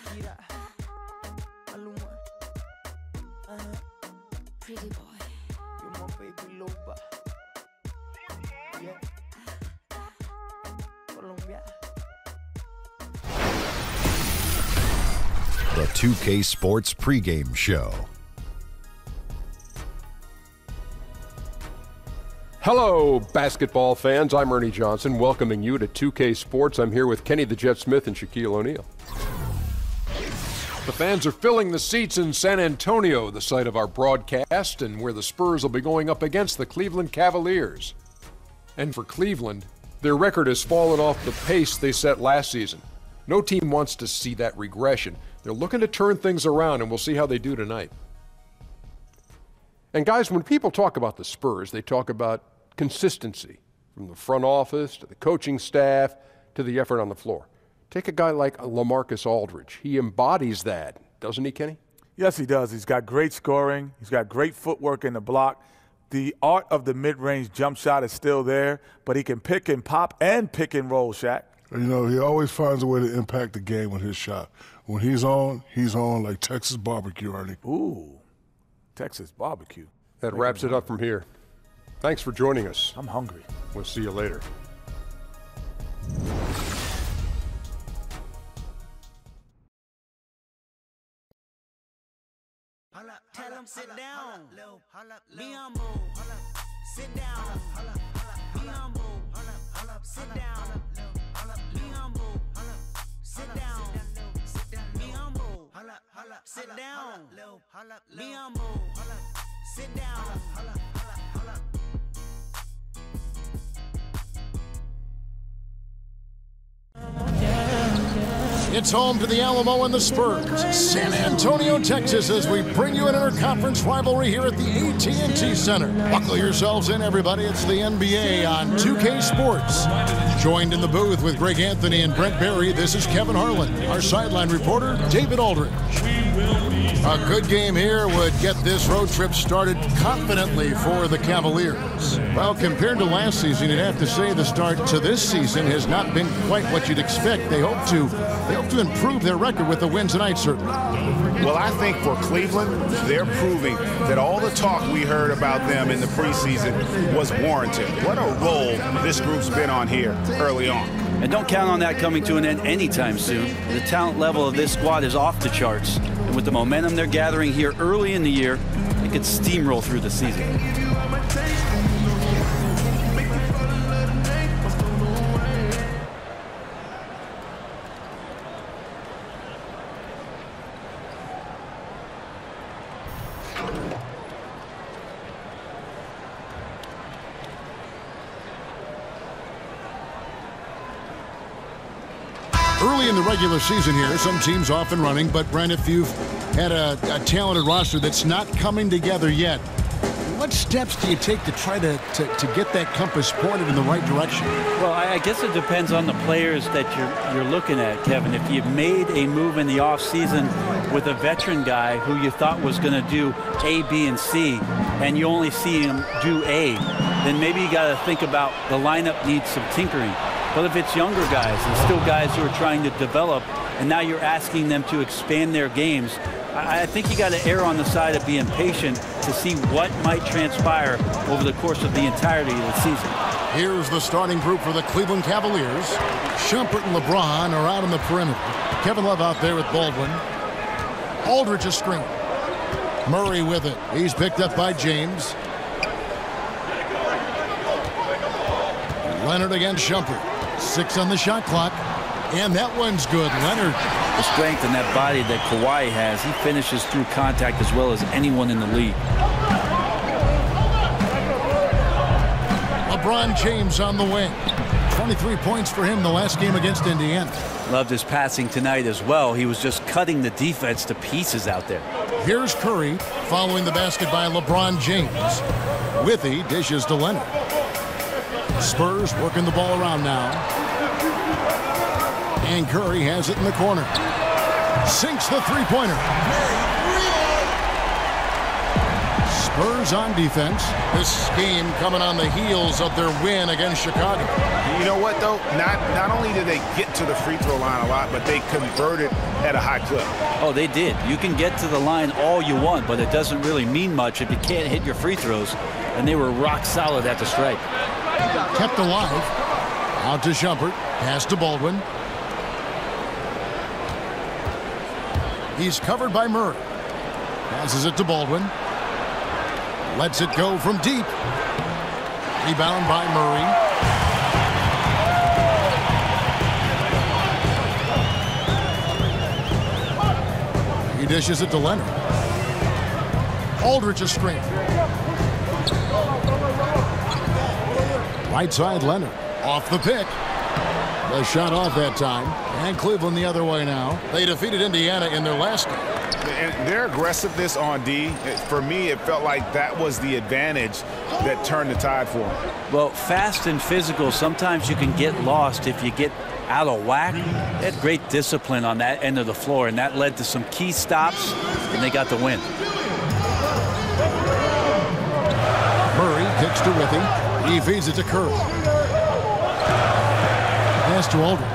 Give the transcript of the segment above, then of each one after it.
Shakira, Maluma, Pretty boy. you're my baby loba. Yeah, Colombia. The 2K Sports pregame show. Hello, basketball fans. I'm Ernie Johnson, welcoming you to 2K Sports. I'm here with Kenny the Jet Smith and Shaquille O'Neal. The fans are filling the seats in San Antonio, the site of our broadcast, and where the Spurs will be going up against the Cleveland Cavaliers. And for Cleveland, their record has fallen off the pace they set last season. No team wants to see that regression. They're looking to turn things around, and we'll see how they do tonight. And guys, when people talk about the Spurs, they talk about consistency, from the front office to the coaching staff to the effort on the floor. Take a guy like LaMarcus Aldridge. He embodies that, doesn't he, Kenny? Yes, he does. He's got great scoring. He's got great footwork in the block. The art of the mid-range jump shot is still there, but he can pick and pop and pick and roll, Shaq. You know, he always finds a way to impact the game with his shot. When he's on like Texas barbecue, Ernie. Ooh, Texas barbecue. That wraps it up from here. Thanks for joining us. I'm hungry. We'll see you later. Tell him sit down. Be humble. Sit down. Be humble. Sit down. Be humble. Sit down. Be humble. Sit down. Be humble. Sit down. It's home to the Alamo and the Spurs, San Antonio, Texas, as we bring you an interconference rivalry here at the AT&T Center. Buckle yourselves in, everybody. It's the NBA on 2K Sports. Joined in the booth with Greg Anthony and Brent Barry, this is Kevin Harlan. Our sideline reporter, David Aldridge. A good game here would get this road trip started confidently for the Cavaliers. Well, compared to last season, you'd have to say the start to this season has not been quite what you'd expect. They hope to improve their record with the win tonight, certainly. Well, I think for Cleveland, they're proving that all the talk we heard about them in the preseason was warranted. What a role this group's been on here early on. And don't count on that coming to an end anytime soon. The talent level of this squad is off the charts. And with the momentum they're gathering here early in the year, it could steamroll through the season. Early in the regular season here, some teams off and running, but Brent, if you've had a talented roster that's not coming together yet, what steps do you take to try to get that compass pointed in the right direction? Well, I guess it depends on the players that you're looking at, Kevin. If you've made a move in the offseason with a veteran guy who you thought was going to do A, B, and C, and you only see him do A, then maybe you got to think about the lineup needs some tinkering. But if it's younger guys and still guys who are trying to develop, and now you're asking them to expand their games, I think you got to err on the side of being patient to see what might transpire over the course of the entirety of the season. Here's the starting group for the Cleveland Cavaliers. Shumpert and LeBron are out on the perimeter. Kevin Love out there with Baldwin. Aldridge a screen. Murray with it. He's picked up by James. Leonard against Shumpert. 6 on the shot clock. And that one's good. Leonard. The strength in that body that Kawhi has, he finishes through contact as well as anyone in the league. LeBron James on the wing. 23 points for him the last game against Indiana. Loved his passing tonight as well. He was just cutting the defense to pieces out there. Here's Curry following the basket by LeBron James. Withy dishes to Leonard. Spurs working the ball around now. And Curry has it in the corner. Sinks the three-pointer. Spurs on defense. This game coming on the heels of their win against Chicago. You know what, though? Not only did they get to the free throw line a lot, but they converted at a high clip. Oh, they did. You can get to the line all you want, but it doesn't really mean much if you can't hit your free throws. And they were rock solid at the stripe. Kept alive. Out to Shumpert. Pass to Baldwin. He's covered by Murray. Passes it to Baldwin. Lets it go from deep. Rebound by Murray. He dishes it to Leonard. Aldridge a screen. Right side Leonard. Off the pick. The shot off that time. And Cleveland the other way now. They defeated Indiana in their last game. And their aggressiveness on D, for me, it felt like that was the advantage that turned the tide for them. Well, fast and physical, sometimes you can get lost if you get out of whack. They had great discipline on that end of the floor, and that led to some key stops, and they got the win. Murray kicks to Withy. He feeds it to Curry. Pass to Aldridge.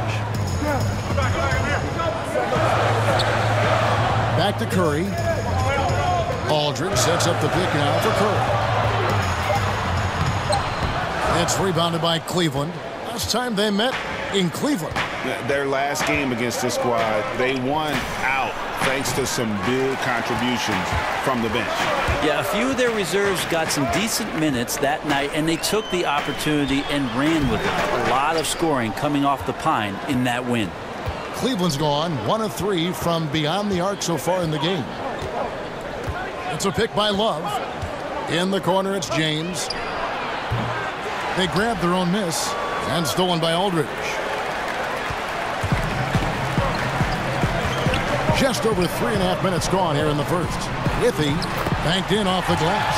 Back to Curry. Aldridge sets up the pick now for Curry. It's rebounded by Cleveland. Last time they met in Cleveland. Their last game against this squad, they won out thanks to some big contributions from the bench. Yeah, a few of their reserves got some decent minutes that night, and they took the opportunity and ran with it. A lot of scoring coming off the pine in that win. Cleveland's gone 1 of 3 from beyond the arc so far in the game. It's a pick by Love. In the corner, it's James. They grab their own miss and stolen by Aldridge. Just over 3.5 minutes gone here in the first. Withy banked in off the glass.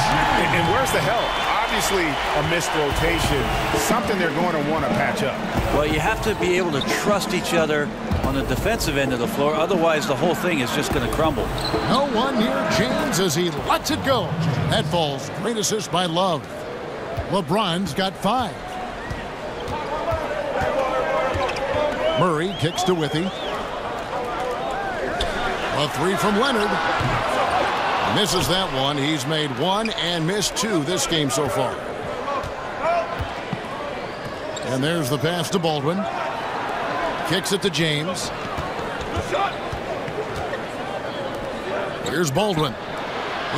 And where's the help? Obviously a missed rotation, something they're going to want to patch up. Well, you have to be able to trust each other on the defensive end of the floor. Otherwise, the whole thing is just going to crumble. No one near James as he lets it go. That falls. Great assist by Love. LeBron's got 5. Murray kicks to Withy. A 3 from Leonard. Misses that one. He's made 1 and missed 2 this game so far. And there's the pass to Baldwin. Kicks it to James. Here's Baldwin.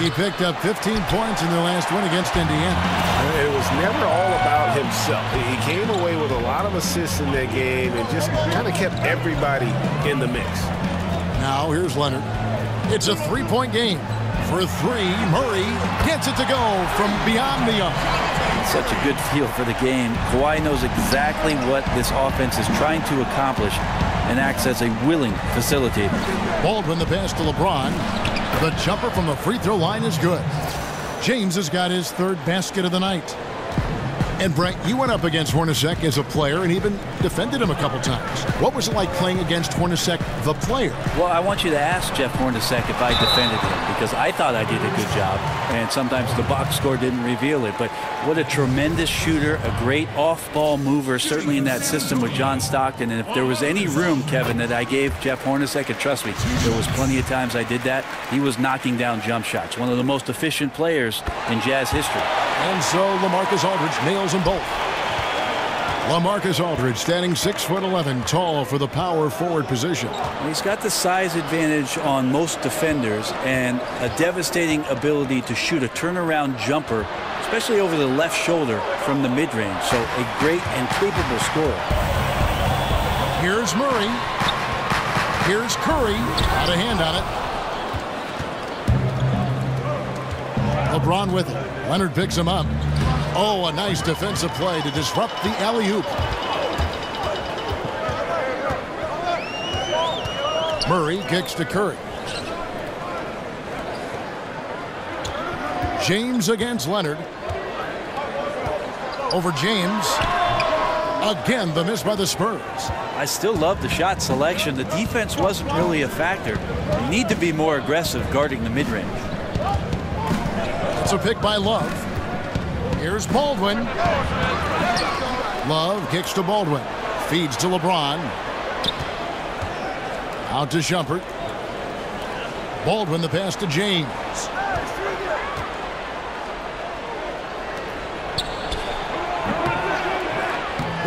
He picked up 15 points in their last win against Indiana. It was never all about himself. He came away with a lot of assists in that game and just kind of kept everybody in the mix. Now here's Leonard. It's a 3-point game. For 3, Murray gets it to go from beyond the arc. Such a good feel for the game. Kawhi knows exactly what this offense is trying to accomplish and acts as a willing facilitator. Baldwin the pass to LeBron. The jumper from the free throw line is good. James has got his 3rd basket of the night. And Brett, you went up against Hornacek as a player and even defended him a couple times. What was it like playing against Hornacek, the player? Well, I want you to ask Jeff Hornacek if I defended him, because I thought I did a good job, and sometimes the box score didn't reveal it. But what a tremendous shooter, a great off-ball mover, certainly in that system with John Stockton. And if there was any room, Kevin, that I gave Jeff Hornacek, and trust me, there was plenty of times I did that, he was knocking down jump shots. One of the most efficient players in Jazz history. And so LaMarcus Aldridge nails them both. LaMarcus Aldridge standing 6'11", tall for the power forward position. He's got the size advantage on most defenders and a devastating ability to shoot a turnaround jumper, especially over the left shoulder from the mid-range. So a great and capable scorer. Here's Murray. Here's Curry. Out of hand on it. LeBron with it. Leonard picks him up. Oh, a nice defensive play to disrupt the alley-oop. Murray kicks to Curry. James against Leonard. Over James. Again, the miss by the Spurs. I still love the shot selection. The defense wasn't really a factor. You need to be more aggressive guarding the mid-range. That's a pick by Love. Here's Baldwin. Love kicks to Baldwin. Feeds to LeBron. Out to Shumpert. Baldwin the pass to James.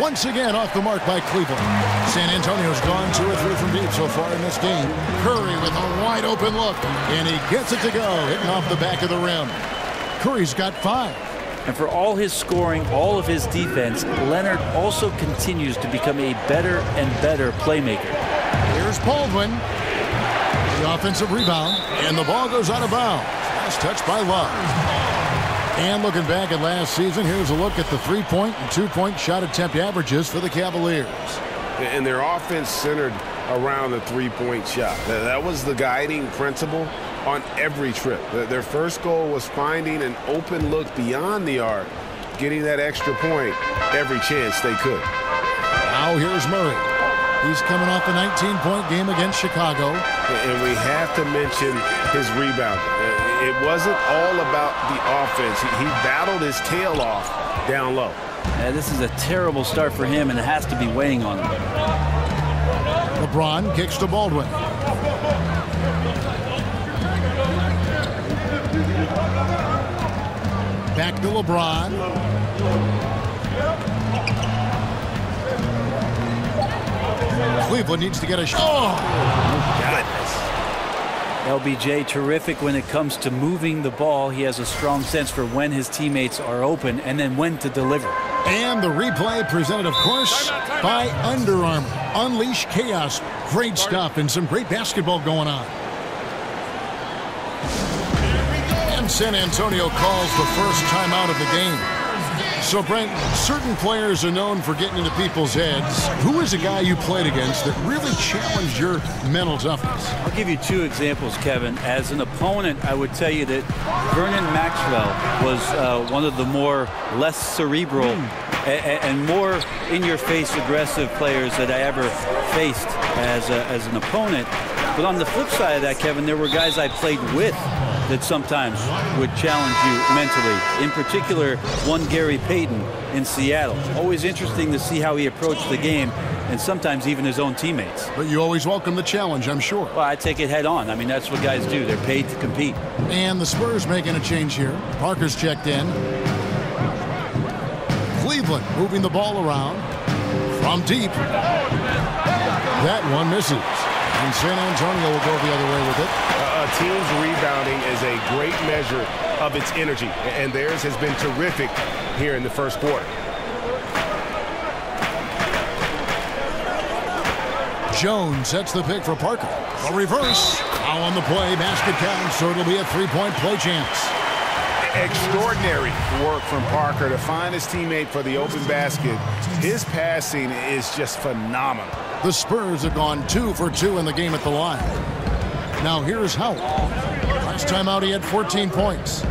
Once again off the mark by Cleveland. San Antonio's gone 2 or 3 from deep so far in this game. Curry with a wide open look, and he gets it to go, hitting off the back of the rim. Curry's got 5. And for all his scoring, all of his defense, Leonard also continues to become a better and better playmaker. Here's Baldwin. The offensive rebound, and the ball goes out of bounds. Last touch by Love. And looking back at last season, here's a look at the 3-point and 2-point shot attempt averages for the Cavaliers. And their offense centered around the 3-point shot. That was the guiding principle on every trip. Their first goal was finding an open look beyond the arc, getting that extra point every chance they could. Now here's Murray. He's coming off a 19-point game against Chicago. And we have to mention his rebounding. It wasn't all about the offense. He battled his tail off down low. This is a terrible start for him, and it has to be weighing on him. LeBron kicks to Baldwin. Back to LeBron. Cleveland needs to get a shot. Oh, goodness. LBJ terrific when it comes to moving the ball. He has a strong sense for when his teammates are open and then when to deliver. And the replay presented, of course, by Under Armour. Unleash chaos. Great stuff and some great basketball going on. And San Antonio calls the first timeout of the game. So, Brent, certain players are known for getting into people's heads. Who is a guy you played against that really challenged your mental toughness? I'll give you 2 examples, Kevin. As an opponent, I would tell you that Vernon Maxwell was one of the less cerebral and more in-your-face aggressive players that I ever faced as an opponent. But on the flip side of that, Kevin, there were guys I played with that sometimes would challenge you mentally. In particular, one Gary Payton in Seattle. Always interesting to see how he approached the game, and sometimes even his own teammates. But you always welcome the challenge, I'm sure. Well, I take it head on. I mean, that's what guys do. They're paid to compete. And the Spurs making a change here. Parker's checked in. Cleveland moving the ball around from deep. That one misses. And San Antonio will go the other way with it. A team's rebounding is a great measure of its energy, and theirs has been terrific here in the first quarter. Jones sets the pick for Parker. A reverse. Foul on the play. Basket counts, so it'll be a 3-point play chance. Extraordinary work from Parker to find his teammate for the open basket. His passing is just phenomenal. The Spurs have gone 2 for 2 in the game at the line. Now here's Howard. Last time out he had 14 points.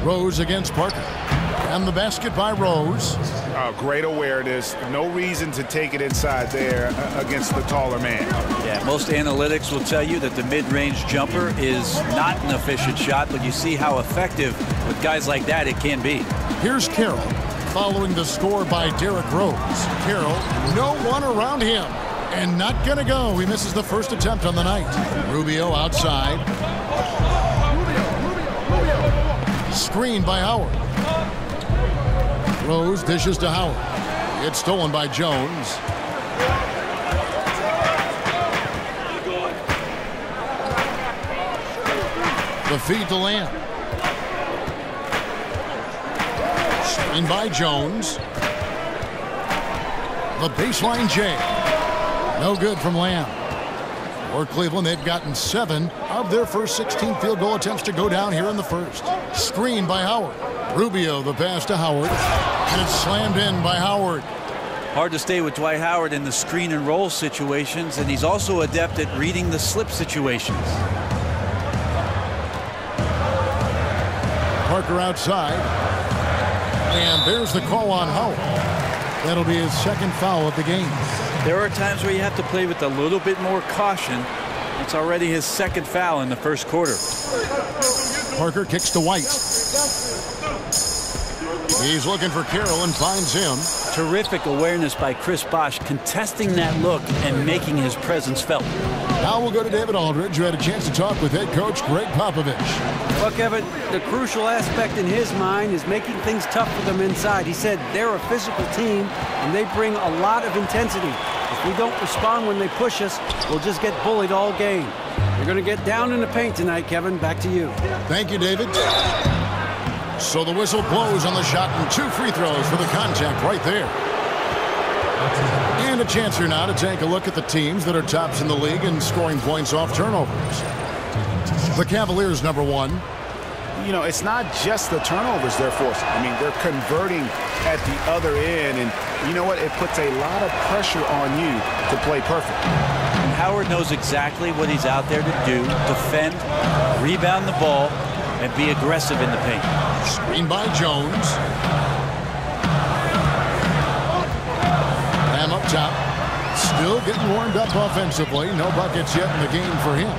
Rose against Parker. And the basket by Rose. Great awareness. No reason to take it inside there against the taller man. Yeah, most analytics will tell you that the mid-range jumper is not an efficient shot, but you see how effective with guys like that it can be. Here's Carroll following the score by Derrick Rose. Carroll, no one around him. And not going to go. He misses the first attempt on the night. Rubio outside. Screen by Howard. Rose dishes to Howard. It's stolen by Jones. The feed to Lamb. Screen by Jones. The baseline J. No good from Lamb. For Cleveland, they've gotten 7 of their first 16 field goal attempts to go down here in the first. Screen by Howard. Rubio, the pass to Howard. And it's slammed in by Howard. Hard to stay with Dwight Howard in the screen and roll situations, and he's also adept at reading the slip situations. Parker outside. And there's the call on Howard. That'll be his second foul of the game. There are times where you have to play with a little bit more caution It's already his second foul in the first quarter. Parker kicks to White. He's looking for Carroll and finds him. Terrific awareness by Chris Bosh, contesting that look and making his presence felt. Now we'll go to David Aldridge, who had a chance to talk with head coach Greg Popovich. Well, Kevin, the crucial aspect in his mind is making things tough for them inside. He said they're a physical team, and they bring a lot of intensity. If we don't respond when they push us, we'll just get bullied all game. They're going to get down in the paint tonight, Kevin. Back to you. Thank you, David. So the whistle blows on the shot and 2 free throws for the contact right there. And a chance here now to take a look at the teams that are tops in the league in scoring points off turnovers. The Cavaliers, number 1. You know, it's not just the turnovers they're forcing. I mean, they're converting at the other end, and you know what? It puts a lot of pressure on you to play perfect. And Howard knows exactly what he's out there to do: defend, rebound the ball, and be aggressive in the paint. Screen by Jones. Lamb up top. Still getting warmed up offensively. No buckets yet in the game for him.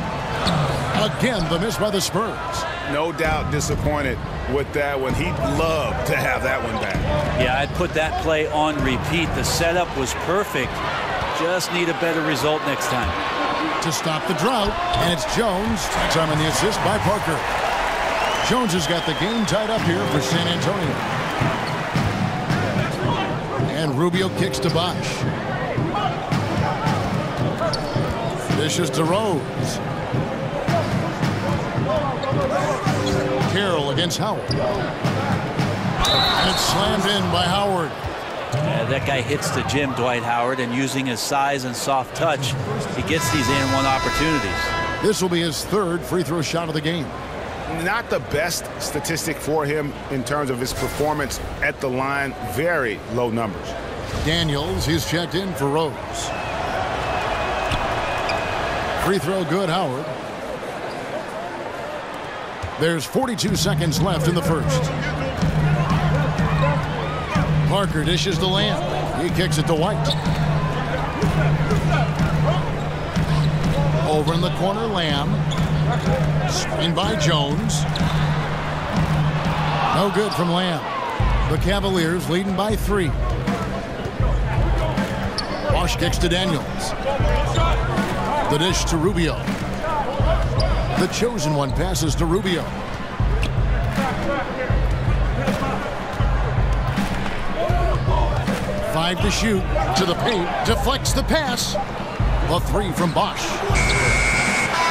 Again, the miss by the Spurs. No doubt disappointed with that one. He'd love to have that one back. Yeah, I'd put that play on repeat. The setup was perfect. Just need a better result next time. To stop the drought, and it's Jones. Time on the assist by Parker. Jones has got the game tied up here for San Antonio. And Rubio kicks to Bosh. Dishes to Rose. Carroll against Howard. And it's slammed in by Howard. Yeah, that guy hits the gym, Dwight Howard, and using his size and soft touch, he gets these and-one opportunities. This will be his 3rd free throw shot of the game. Not the best statistic for him in terms of his performance at the line. Very low numbers. Daniels, he's checked in for Rose. Free throw good, Howard. There's 42 seconds left in the first. Parker dishes to Lamb. He kicks it to White. Over in the corner, Lamb. Screen by Jones. No good from Lamb. The Cavaliers leading by 3. Bosh kicks to Daniels. The dish to Rubio. The chosen one passes to Rubio. Five to shoot. To the paint. Deflects the pass. The 3 from Bosh.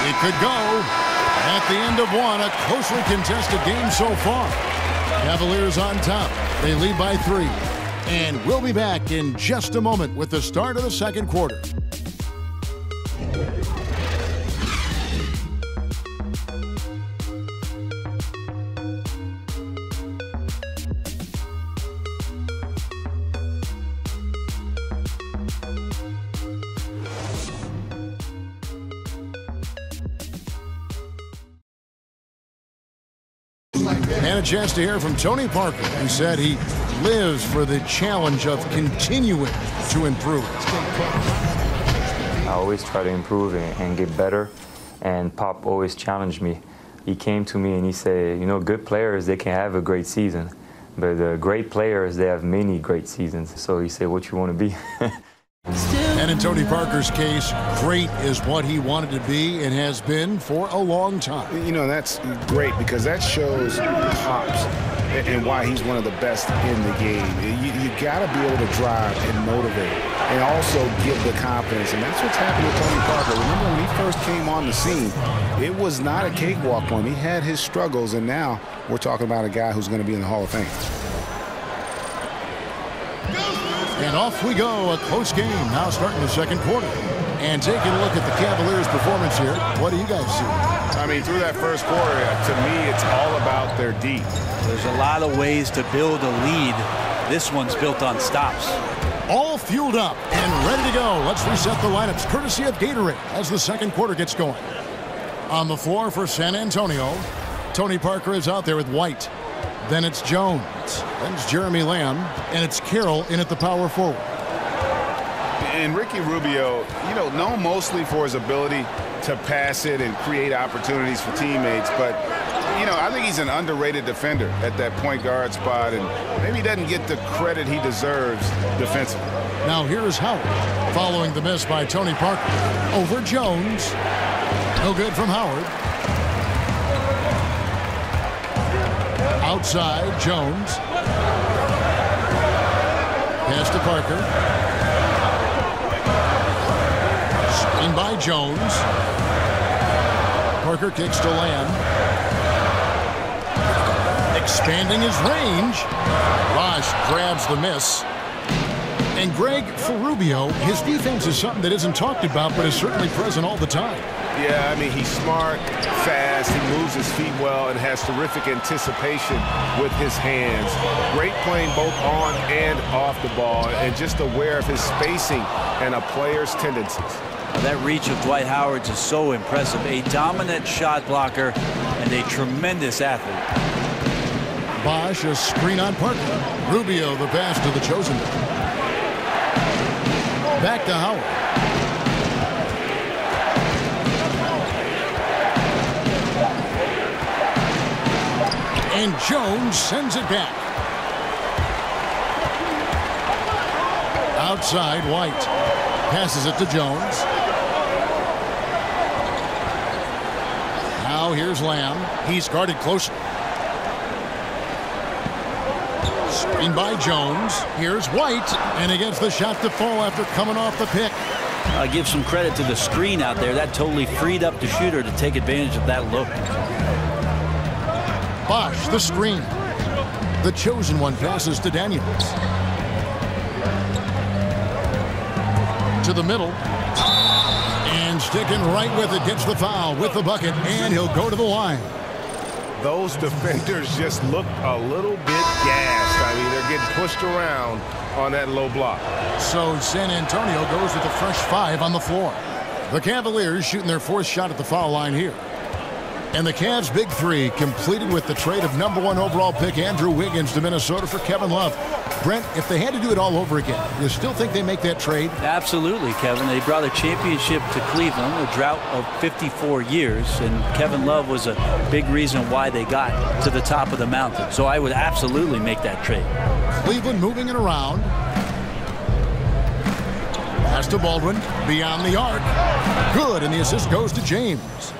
It could go. At the end of one, a closely contested game so far. Cavaliers on top. They lead by 3. And we'll be back in just a moment with the start of the second quarter. And a chance to hear from Tony Parker, who said he lives for the challenge of continuing to improve. I always try to improve and get better, and Pop always challenged me. He came to me and he said, you know, good players, they can have a great season, but the great players, they have many great seasons. So he said, what you want to be? And in Tony Parker's case, great is what he wanted to be and has been for a long time. You know, that's great because that shows Pops and why he's one of the best in the game. You got to be able to drive and motivate and also give the confidence. And that's what's happened with Tony Parker. Remember when he first came on the scene, it was not a cakewalk for him. He had his struggles, and now we're talking about a guy who's going to be in the Hall of Fame. And off we go, a close game now starting the second quarter. And taking a look at the Cavaliers' performance here, what do you guys see? I mean, through that first quarter, to me, it's all about their D. There's a lot of ways to build a lead. This one's built on stops. All fueled up and ready to go. Let's reset the lineups courtesy of Gatorade as the second quarter gets going. On the floor for San Antonio, Tony Parker is out there with White. Then it's Jones. Then it's Jeremy Lamb. And it's Carroll in at the power forward. And Ricky Rubio, known mostly for his ability to pass it and create opportunities for teammates, but I think he's an underrated defender at that point guard spot, and maybe he doesn't get the credit he deserves defensively. Now here's Howard, following the miss by Tony Parker. Over Jones. No good from Howard. Outside, Jones. Pass to Parker. Screen by Jones. Parker kicks to Lamb. Expanding his range. Bosch grabs the miss. And Greg, for Rubio, his defense is something that isn't talked about, but is certainly present all the time. Yeah, I mean, he's smart, fast, he moves his feet well, and has terrific anticipation with his hands. Great playing both on and off the ball, and just aware of his spacing and a player's tendencies. That reach of Dwight Howard is so impressive. A dominant shot blocker and a tremendous athlete. Bosch, a screen on Parker. Rubio, the pass to the chosen one. Back to Howard. And Jones sends it back. Outside, White. Passes it to Jones. Now here's Lamb. He's guarded closer. Screen by Jones. Here's White. And he gets the shot to fall after coming off the pick. I give some credit to the screen out there. That totally freed up the shooter to take advantage of that look. Bosch, the screen. The chosen one passes to Daniels. To the middle. And sticking right with it, gets the foul with the bucket, and he'll go to the line. Those defenders just look a little bit gassed. I mean, they're getting pushed around on that low block. So San Antonio goes with a fresh 5 on the floor. The Cavaliers shooting their 4th shot at the foul line here. And the Cavs' big 3 completed with the trade of #1 overall pick Andrew Wiggins to Minnesota for Kevin Love. Brent, if they had to do it all over again, you still think they make that trade? Absolutely, Kevin. They brought a championship to Cleveland, a drought of 54 years, and Kevin Love was a big reason why they got to the top of the mountain. So I would absolutely make that trade. Cleveland moving it around. Pass to Baldwin, beyond the arc. Good, and the assist goes to James.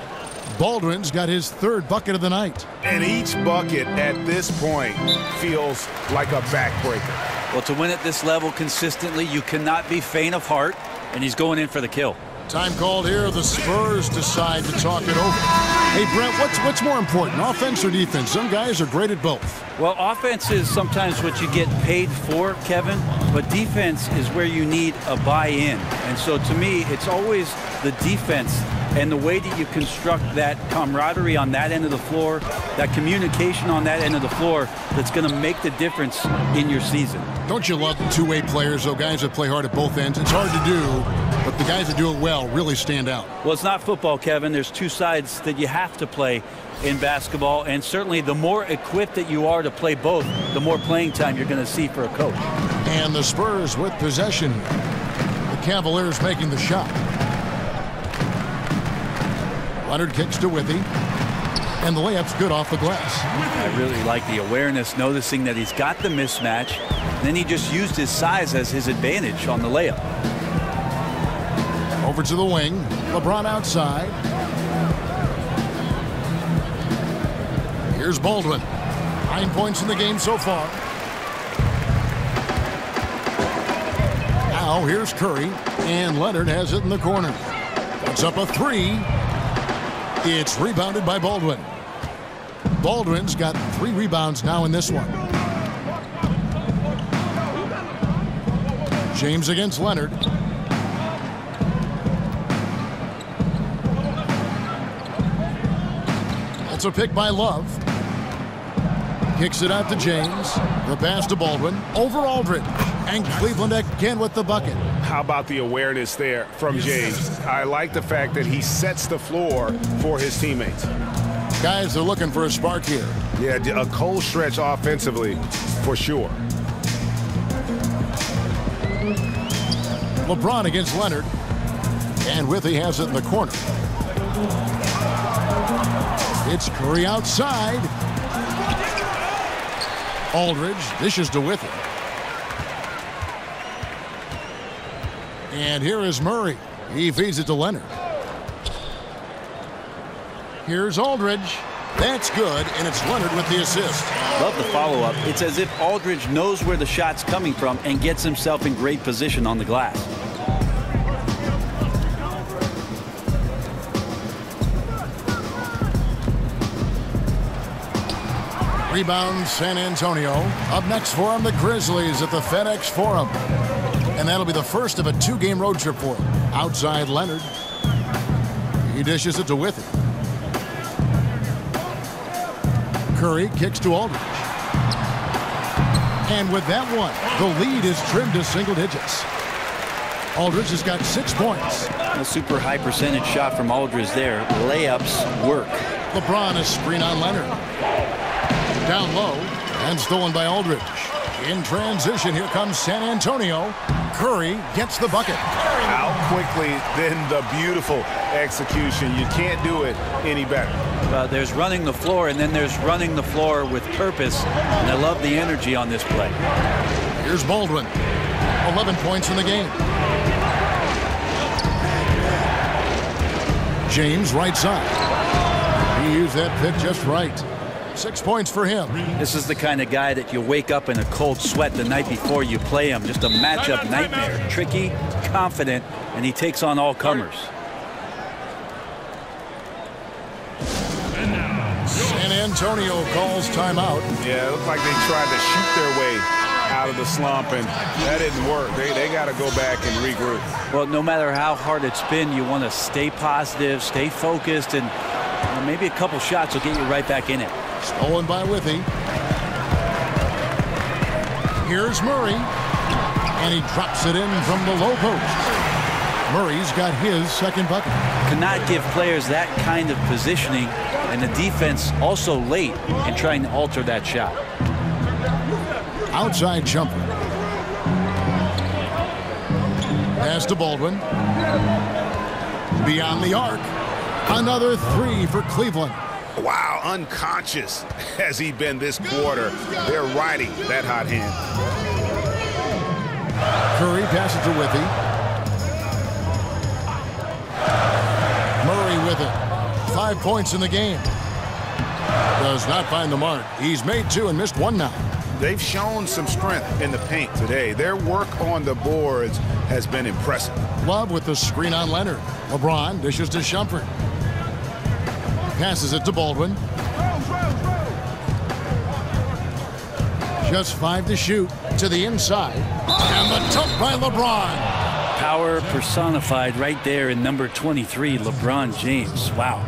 Baldwin's got his 3rd bucket of the night. And each bucket at this point feels like a backbreaker. Well, to win at this level consistently, you cannot be faint of heart, and he's going in for the kill. Time called here. The Spurs decide to talk it over. Hey, Brent, what's more important, offense or defense? Some guys are great at both. Well, offense is sometimes what you get paid for, Kevin, but defense is where you need a buy-in. And so to me, it's always the defense and the way that you construct that camaraderie on that end of the floor, that communication on that end of the floor, that's going to make the difference in your season. Don't you love two-way players, though, guys that play hard at both ends? It's hard to do, but the guys that do it well really stand out. Well, it's not football, Kevin. There's two sides that you have to play in basketball, and certainly the more equipped that you are to play both, the more playing time you're going to see for a coach. And the Spurs with possession. The Cavaliers making the shot. Leonard kicks to Withy, and the layup's good off the glass. I really like the awareness, noticing that he's got the mismatch. Then he just used his size as his advantage on the layup. Over to the wing. LeBron outside. Here's Baldwin. 9 points in the game so far. Now here's Curry, and Leonard has it in the corner. Puts up a 3. It's rebounded by Baldwin. Baldwin's got 3 rebounds now in this one. James against Leonard. That's a pick by Love. Kicks it out to James. The pass to Baldwin. Over Aldridge. And Cleveland again with the bucket. How about the awareness there from James? I like the fact that he sets the floor for his teammates. Guys are looking for a spark here. Yeah, a cold stretch offensively for sure. LeBron against Leonard. And Withy has it in the corner. It's Curry outside. Aldridge dishes to Withy. And here is Murray. He feeds it to Leonard. Here's Aldridge. That's good, and it's Leonard with the assist. Love the follow-up. It's as if Aldridge knows where the shot's coming from and gets himself in great position on the glass. Rebound San Antonio. Up next for them, the Grizzlies at the FedEx Forum. And that'll be the first of a 2-game road trip for him. Outside Leonard. He dishes it to Withy. Curry kicks to Aldridge. And with that one, the lead is trimmed to single digits. Aldridge has got 6 points. A super high percentage shot from Aldridge there. Layups work. LeBron is screen on Leonard. Down low and stolen by Aldridge. In transition, here comes San Antonio. Curry gets the bucket. Out quickly, then the beautiful execution. You can't do it any better. There's running the floor, and then there's running the floor with purpose. And I love the energy on this play. Here's Baldwin. 11 points in the game. James right side. He used that pick just right. 6 points for him. This is the kind of guy that you wake up in a cold sweat the night before you play him. Just a matchup nightmare. Tricky, confident, and he takes on all comers. San Antonio calls timeout. Yeah, it looked like they tried to shoot their way out of the slump, and that didn't work. They got to go back and regroup. Well, no matter how hard it's been, you want to stay positive, stay focused, and maybe a couple shots will get you right back in it. Stolen by Withy. Here's Murray. And he drops it in from the low post. Murray's got his second bucket. Cannot give players that kind of positioning, and the defense also late in trying to alter that shot. Outside jumper. Pass to Baldwin. Beyond the arc. Another 3 for Cleveland. Wow, unconscious has he been this quarter. They're riding that hot hand. Curry passes to Withy. Murray with it. 5 points in the game. Does not find the mark. He's made 2 and missed 1 now. They've shown some strength in the paint today. Their work on the boards has been impressive. Love with the screen on Leonard. LeBron dishes to Shumpert. Passes it to Baldwin. Just 5 to shoot to the inside. And the dunk by LeBron. Power personified right there in number 23, LeBron James. Wow.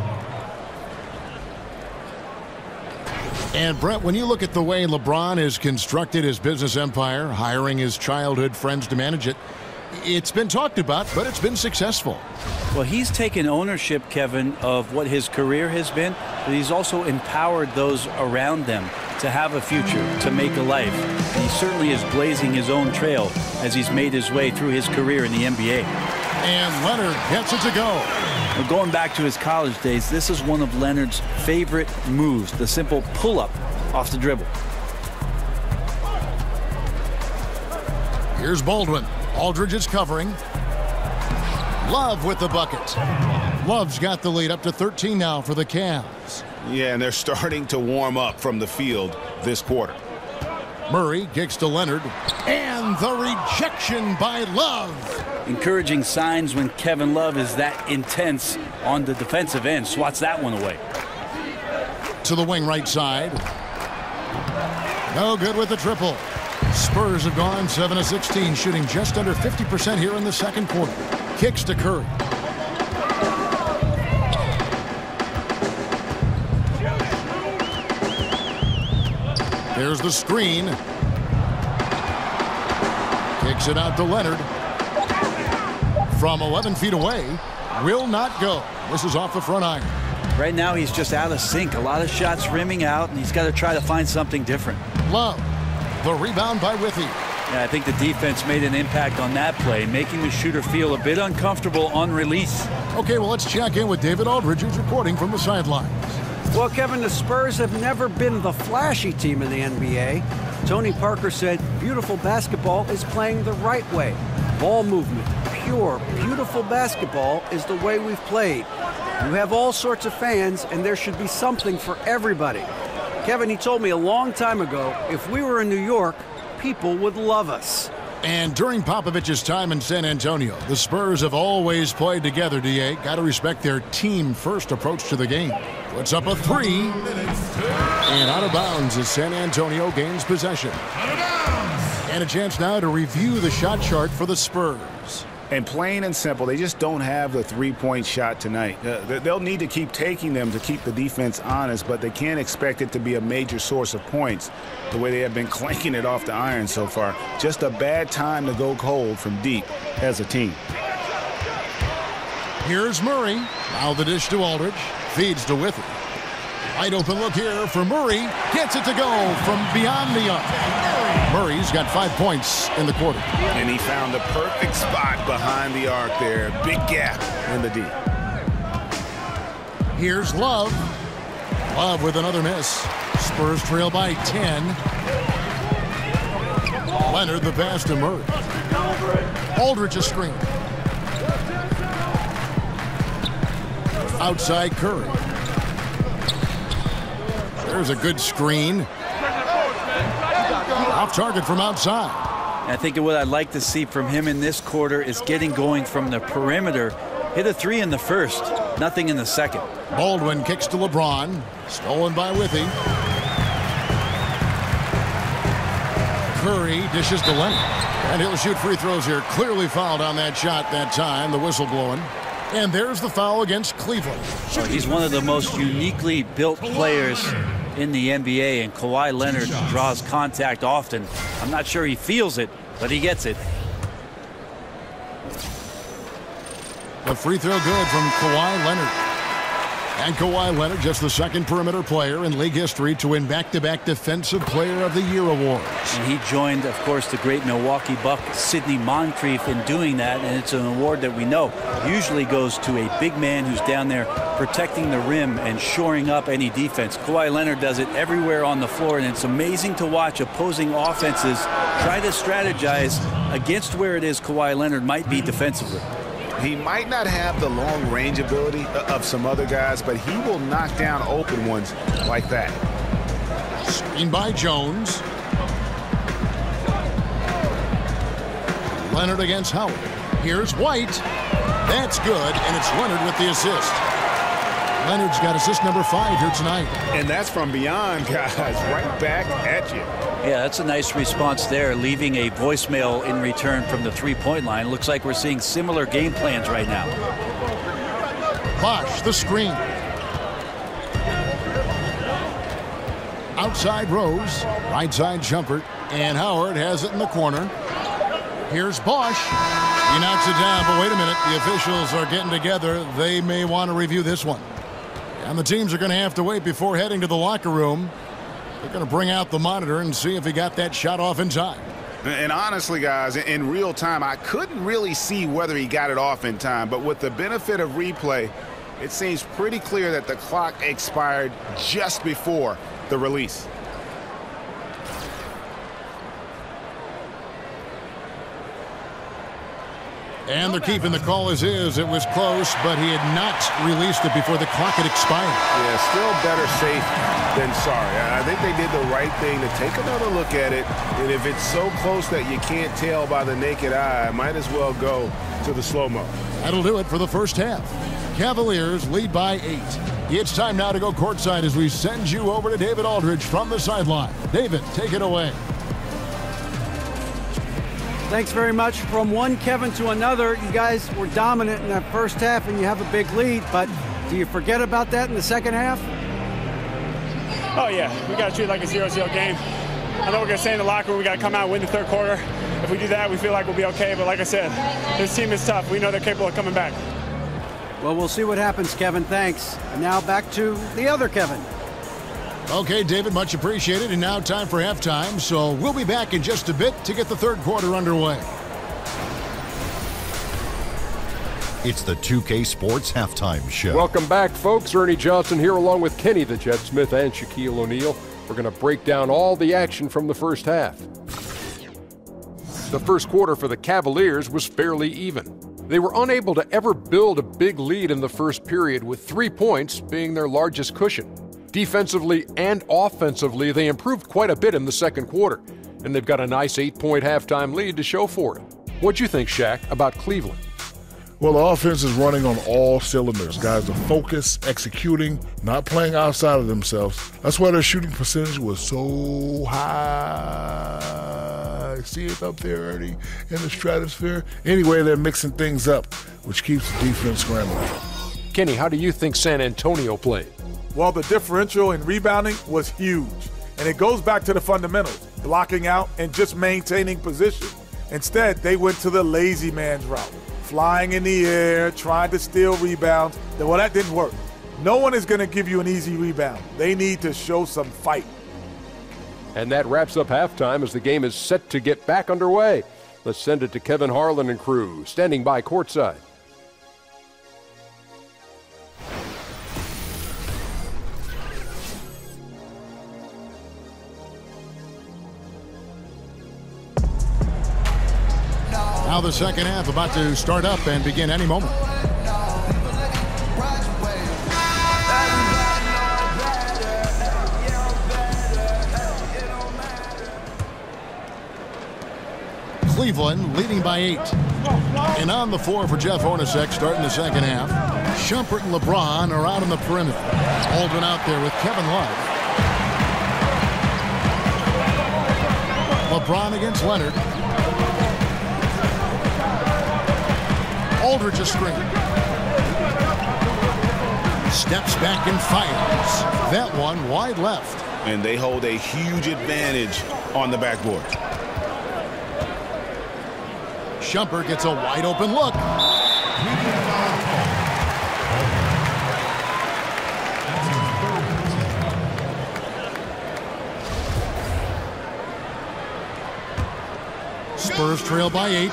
And Brett, when you look at the way LeBron has constructed his business empire, hiring his childhood friends to manage it, it's been talked about, but it's been successful. Well, he's taken ownership, Kevin, of what his career has been, but he's also empowered those around them to have a future, to make a life. And he certainly is blazing his own trail as he's made his way through his career in the NBA. And Leonard gets it to go. Well, going back to his college days, this is one of Leonard's favorite moves, the simple pull-up off the dribble. Here's Baldwin. Aldridge is covering. Love with the bucket. Love's got the lead up to 13 now for the Cavs. Yeah, and they're starting to warm up from the field this quarter. Murray kicks to Leonard. And the rejection by Love. Encouraging signs when Kevin Love is that intense on the defensive end. Swats that one away. To the wing right side. No good with the triple. Spurs have gone 7 of 16, shooting just under 50% here in the second quarter. Kicks to Curry. There's the screen. Kicks it out to Leonard. From 11 feet away. Will not go. This is off the front iron. Right now he's just out of sync. A lot of shots rimming out, and he's got to try to find something different. Love. The rebound by Withy. Yeah, I think the defense made an impact on that play, making the shooter feel a bit uncomfortable on release. Okay, well, let's check in with David Aldridge, who's reporting from the sidelines. Well, Kevin, the Spurs have never been the flashy team in the NBA. Tony Parker said beautiful basketball is playing the right way. Ball movement, pure, beautiful basketball is the way we've played. You have all sorts of fans, and there should be something for everybody. Kevin, he told me a long time ago, if we were in New York, people would love us. And during Popovich's time in San Antonio, the Spurs have always played together, D.A. Got to respect their team-first approach to the game. Puts up a three. And out of bounds as San Antonio gains possession. And a chance now to review the shot chart for the Spurs. And plain and simple, they just don't have the three-point shot tonight. They'll need to keep taking them to keep the defense honest, but they can't expect it to be a major source of points the way they have been clanking it off the iron so far. Just a bad time to go cold from deep as a team. Here's Murray. Now the dish to Aldridge. Feeds to Withy. Wide open look here for Murray. Gets it to go from beyond the arc. Murray's got 5 points in the quarter. And he found the perfect spot behind the arc there. Big gap in the D. Here's Love. Love with another miss. Spurs trail by 10. Leonard the pass to Murray. Aldridge a screen. Outside Curry. There's a good screen. Off target from outside. I think what I'd like to see from him in this quarter is getting going from the perimeter. Hit a three in the first, nothing in the second. Baldwin kicks to LeBron. Stolen by Withy. Curry dishes to Leonard. And he'll shoot free throws here. Clearly fouled on that shot that time. The whistle blowing. And there's the foul against Cleveland. Oh, he's one of the most uniquely built players in the NBA, and Kawhi Leonard draws contact often. I'm not sure he feels it, but he gets it. The free throw good from Kawhi Leonard. And Kawhi Leonard, just the second perimeter player in league history to win back-to-back Defensive Player of the Year awards. And he joined, of course, the great Milwaukee Buck, Sidney Moncrief, in doing that, and it's an award that we know usually goes to a big man who's down there protecting the rim and shoring up any defense. Kawhi Leonard does it everywhere on the floor, and it's amazing to watch opposing offenses try to strategize against where it is Kawhi Leonard might be defensively. He might not have the long range ability of some other guys, but he will knock down open ones like that. Screen by Jones. Leonard against Howard. Here's White. That's good, and it's Leonard with the assist. Leonard's got assist number 5 here tonight. And that's from beyond, guys, right back at you. Yeah, that's a nice response there, leaving a voicemail in return from the three-point line. Looks like we're seeing similar game plans right now. Bosh, the screen. Outside Rose, right side jumper, and Howard has it in the corner. Here's Bosh. He knocks it down, but wait a minute. The officials are getting together. They may want to review this one. And the teams are going to have to wait before heading to the locker room. They're going to bring out the monitor and see if he got that shot off in time. And honestly, guys, in real time, I couldn't really see whether he got it off in time. But with the benefit of replay, it seems pretty clear that the clock expired just before the release. And they're keeping the call as is. It was close, but he had not released it before the clock had expired. Yeah, still better safe than sorry. I think they did the right thing to take another look at it. And if it's so close that you can't tell by the naked eye, might as well go to the slow-mo. That'll do it for the first half. Cavaliers lead by 8. It's time now to go courtside as we send you over to David Aldridge from the sideline. David, take it away. Thanks very much. From one Kevin to another, you guys were dominant in that first half and you have a big lead, but do you forget about that in the second half? Oh, yeah. We got to treat it like a 0-0 game. I know we're going to stay in the locker room. We got to come out and win the third quarter. If we do that, we feel like we'll be okay. But like I said, this team is tough. We know they're capable of coming back. Well, we'll see what happens, Kevin. Thanks. And now back to the other Kevin. Okay, David, much appreciated. And now time for halftime. So we'll be back in just a bit to get the third quarter underway. It's the 2K Sports Halftime Show. Welcome back, folks. Ernie Johnson here along with Kenny the Jet Smith and Shaquille O'Neal. We're going to break down all the action from the first half. The first quarter for the Cavaliers was fairly even. They were unable to ever build a big lead in the first period, with 3 points being their largest cushion. Defensively and offensively, they improved quite a bit in the second quarter, and they've got a nice 8-point halftime lead to show for it. What'd you think, Shaq, about Cleveland? Well, the offense is running on all cylinders. Guys are focused, executing, not playing outside of themselves. That's why their shooting percentage was so high. See it up there, Ernie, in the stratosphere? Anyway, they're mixing things up, which keeps the defense scrambling. Kenny, how do you think San Antonio played? Well, the differential in rebounding was huge. And it goes back to the fundamentals, blocking out and just maintaining position. Instead, they went to the lazy man's route, flying in the air, trying to steal rebounds. Well, that didn't work. No one is going to give you an easy rebound. They need to show some fight. And that wraps up halftime as the game is set to get back underway. Let's send it to Kevin Harlan and crew, standing by courtside. Now the second half about to start up and begin any moment. Cleveland leading by 8. And on the floor for Jeff Hornacek starting the second half. Shumpert and LeBron are out on the perimeter. Aldrin out there with Kevin Love. LeBron against Leonard. Aldridge a screen. Steps back and fires. That one wide left. And they hold a huge advantage on the backboard. Shumpert gets a wide open look. Spurs trail by 8.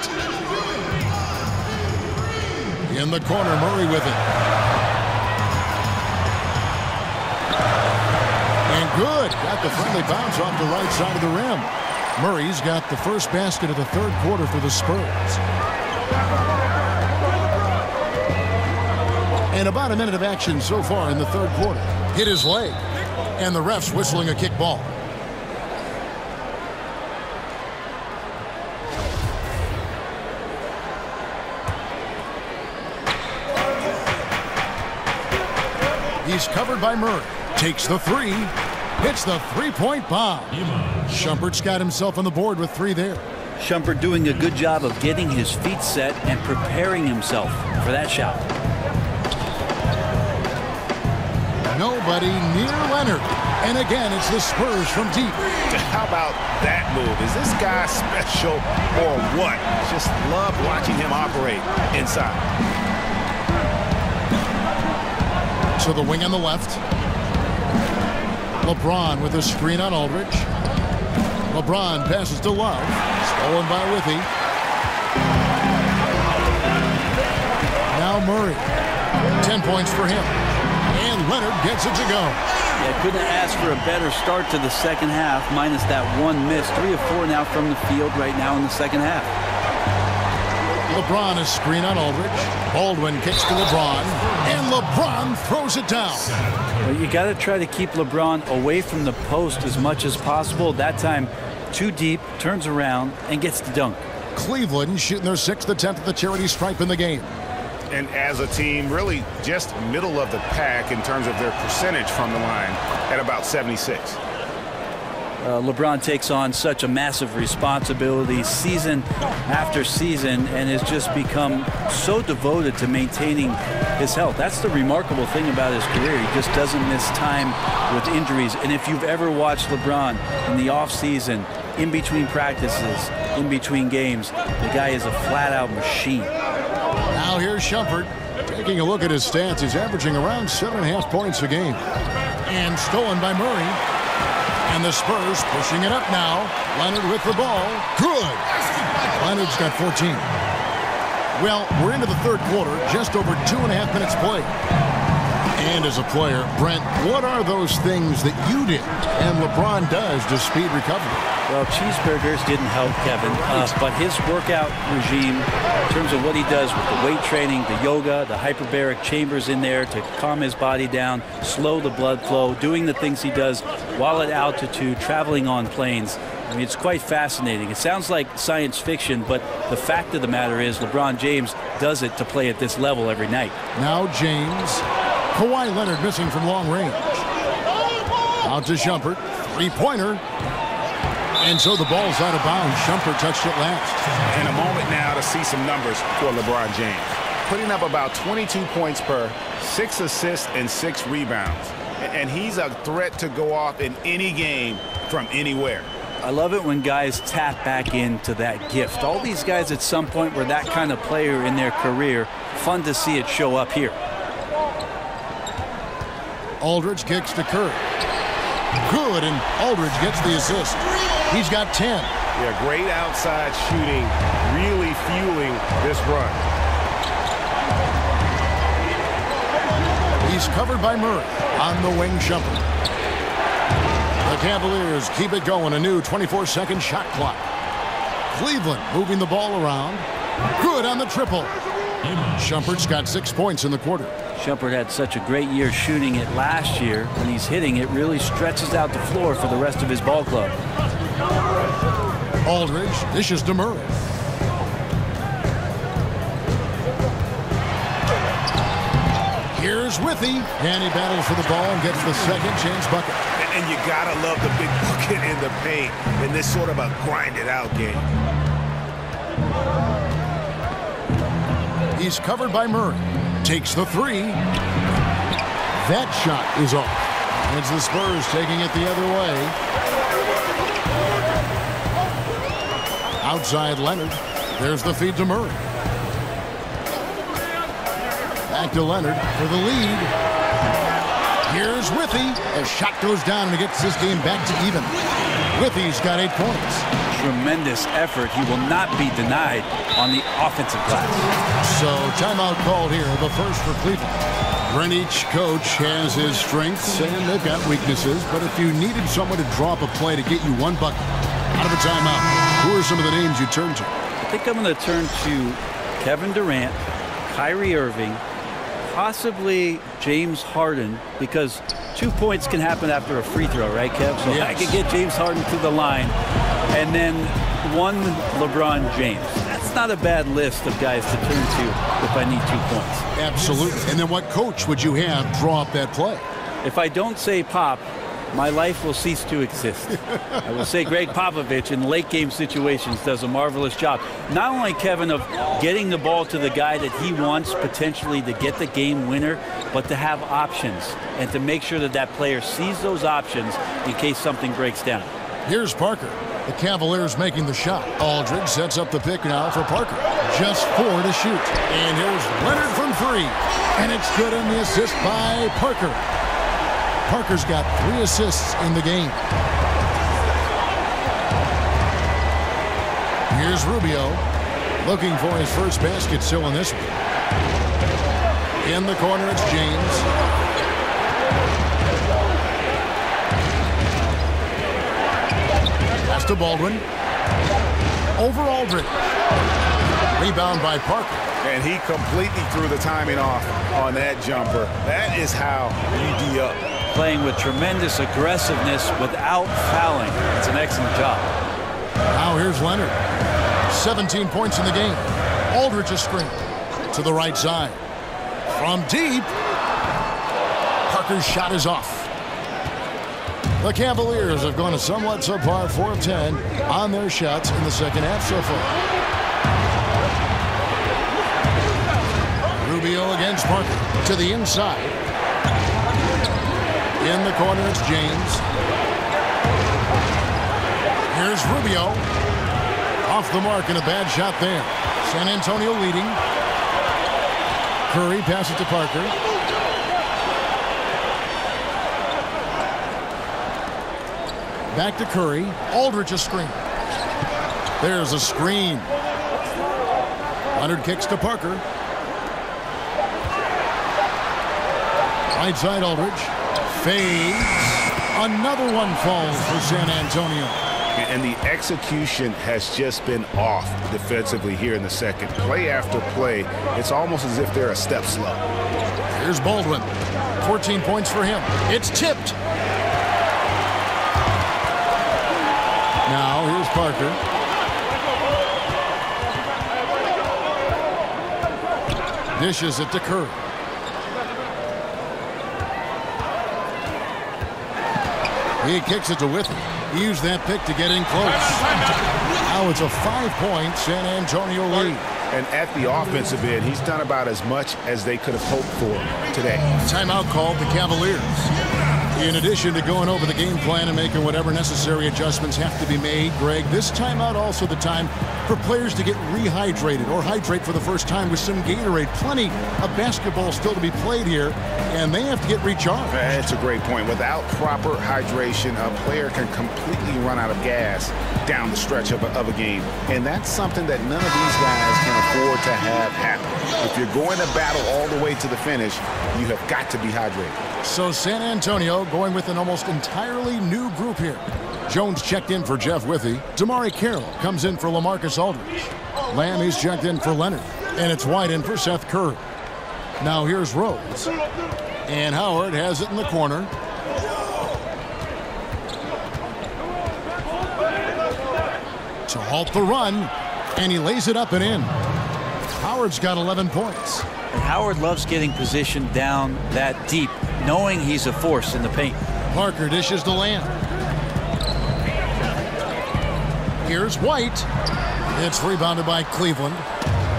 In the corner, Murray with it. And good. Got the friendly bounce off the right side of the rim. Murray's got the first basket of the third quarter for the Spurs. And about a minute of action so far in the third quarter. Hit his leg. And the ref's whistling a kick ball. He's covered by Murray. Takes the three. Hits the three-point bomb. Shumpert's got himself on the board with 3 there. Shumpert doing a good job of getting his feet set and preparing himself for that shot. Nobody near Leonard. And again, it's the Spurs from deep. How about that move? Is this guy special or what? Just love watching him operate inside. To the wing on the left. LeBron with a screen on Aldridge. LeBron passes to Love. Stolen by Withy. Now Murray. 10 points for him. And Leonard gets it to go. Yeah, couldn't ask for a better start to the second half, minus that one miss. 3 of 4 now from the field right now in the second half. LeBron is screen on Aldridge. Baldwin kicks to LeBron. And LeBron throws it down. Well, you got to try to keep LeBron away from the post as much as possible. That time, too deep, turns around, and gets the dunk. Cleveland shooting their 6th attempt at the charity stripe in the game. And as a team, really just middle of the pack in terms of their percentage from the line at about 76. LeBron takes on such a massive responsibility season after season and has just become so devoted to maintaining his health. That's the remarkable thing about his career. He just doesn't miss time with injuries. And if you've ever watched LeBron in the offseason, in between practices, in between games, the guy is a flat-out machine. Now here's Shumpert taking a look at his stats. He's averaging around 7.5 points a game. And stolen by Murray. And the Spurs pushing it up now. Leonard with the ball. Good. Leonard's got 14. Well, we're into the third quarter, just over 2.5 minutes played. And as a player, Brent, what are those things that you did and LeBron does to speed recovery? Well, cheeseburgers didn't help Kevin, but his workout regime, in terms of what he does with the weight training, the yoga, the hyperbaric chambers in there to calm his body down, slow the blood flow, doing the things he does while at altitude, traveling on planes. I mean, it's quite fascinating. It sounds like science fiction, but the fact of the matter is LeBron James does it to play at this level every night. Now James. Kawhi Leonard missing from long range. Out to Shumpert. Three-pointer. And so the ball's out of bounds. Shumpert touched it last. And a moment now to see some numbers for LeBron James. Putting up about 22 points per, 6 assists, and 6 rebounds. And he's a threat to go off in any game from anywhere. I love it when guys tap back into that gift. All these guys at some point were that kind of player in their career. Fun to see it show up here. Aldridge kicks to Curry. Good, and Aldridge gets the assist. He's got 10. Yeah, great outside shooting, really fueling this run. He's covered by Murray on the wing. Shumpert. The Cavaliers keep it going. A new 24-second shot clock. Cleveland moving the ball around. Good on the triple. Shumpert's got 6 points in the quarter. Shumpert had such a great year shooting it last year. When he's hitting, it really stretches out the floor for the rest of his ball club. Aldridge dishes to Murray. Here's Withy, and he battles for the ball and gets the second chance bucket. And you gotta love the big bucket in the paint in this sort of a grind-it-out game. He's covered by Murray. Takes the three. That shot is off. It's the Spurs taking it the other way. Outside Leonard. There's the feed to Murray. Back to Leonard for the lead. Here's Withy. A shot goes down and it gets this game back to even. Withy's got 8 points. Tremendous effort. He will not be denied on the offensive glass. So timeout called here, the first for Cleveland. Brent, each coach has his strengths and they've got weaknesses, but if you needed someone to draw up a play to get you one bucket out of a timeout, who are some of the names you turn to? I think I'm going to turn to Kevin Durant, Kyrie Irving, possibly James Harden, because 2 points can happen after a free throw, right, Kev? So yes. I could get James Harden to the line, and then one LeBron James. That's not a bad list of guys to turn to if I need 2 points. Absolutely. And then what coach would you have draw up that play? If I don't say Pop, my life will cease to exist. I will say Greg Popovich in late game situations does a marvelous job. Not only, Kevin, of getting the ball to the guy that he wants potentially to get the game winner, but to have options and to make sure that that player sees those options in case something breaks down. Here's Parker. The Cavaliers making the shot. Aldridge sets up the pick now for Parker. Just 4 to shoot. And here's Leonard from 3. And it's good on the assist by Parker. Parker's got 3 assists in the game. Here's Rubio looking for his first basket still in this one. In the corner, it's James. Pass to Baldwin. Over Aldridge. Rebound by Parker. And he completely threw the timing off on that jumper. That is how you D up. Playing with tremendous aggressiveness without fouling. It's an excellent job. Now here's Leonard. 17 points in the game. Aldridge a screen to the right side. From deep. Parker's shot is off. The Cavaliers have gone a somewhat subpar 4 of 10 on their shots in the second half so far. Rubio against Parker to the inside. In the corner, it's James. Here's Rubio. Off the mark and a bad shot there. San Antonio leading. Curry passes to Parker. Back to Curry. Aldridge a screen. There's a screen. Leonard kicks to Parker. Right side Aldridge. Fades. Another one falls for San Antonio. And the execution has just been off defensively here in the second. Play after play, it's almost as if they're a step slow. Here's Baldwin. 14 points for him. It's tipped. Now here's Parker. Dishes it to Curry. He kicks it to Withey. He used that pick to get in close. Now it's a 5-point San Antonio lead. And at the offensive end, he's done about as much as they could have hoped for today. Timeout called the Cavaliers. In addition to going over the game plan and making whatever necessary adjustments have to be made, Greg, this timeout also the time for players to get rehydrated or hydrate for the first time with some Gatorade. Plenty of basketball still to be played here, and they have to get recharged. That's a great point. Without proper hydration, a player can completely run out of gas down the stretch of a game. And that's something that none of these guys can afford to have happen. If you're going to battle all the way to the finish, you have got to be hydrated. So San Antonio going with an almost entirely new group here. Jones checked in for Jeff Withey. Damari Carroll comes in for LaMarcus Aldridge. Lamb is checked in for Leonard. And it's White in for Seth Curry. Now here's Rose. And Howard has it in the corner. To halt the run. And he lays it up and in. Howard's got 11 points. And Howard loves getting positioned down that deep, knowing he's a force in the paint. Parker dishes to Lamb. Here's White. It's rebounded by Cleveland.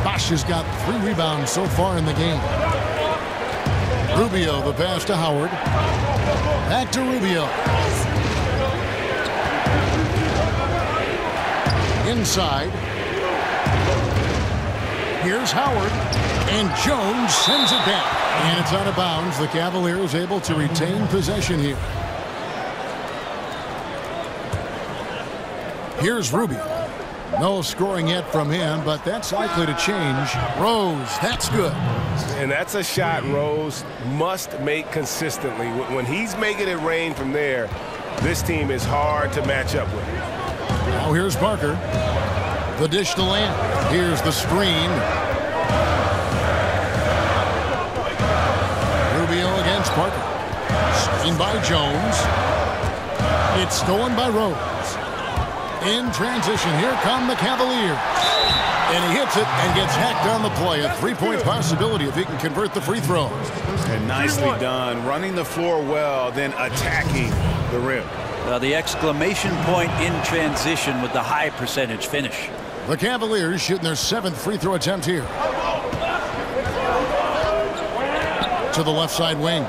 Bosch has got 3 rebounds so far in the game. Rubio, the pass to Howard. Back to Rubio. Inside. Here's Howard. And Jones sends it back. And it's out of bounds. The Cavaliers able to retain possession here. Here's Rubio. No scoring yet from him, but that's likely to change. Rose, that's good. And that's a shot Rose must make consistently. When he's making it rain from there, this team is hard to match up with. Now here's Parker. The dish to Lamb. Here's the screen. Rubio against Parker. Screen by Jones. It's stolen by Rose. In transition, here come the Cavaliers. And he hits it and gets hacked on the play. A 3-point possibility if he can convert the free throw. And nicely done. Running the floor well, then attacking the rim. The exclamation point in transition with the high percentage finish. The Cavaliers shooting their 7th free throw attempt here. To the left side wing.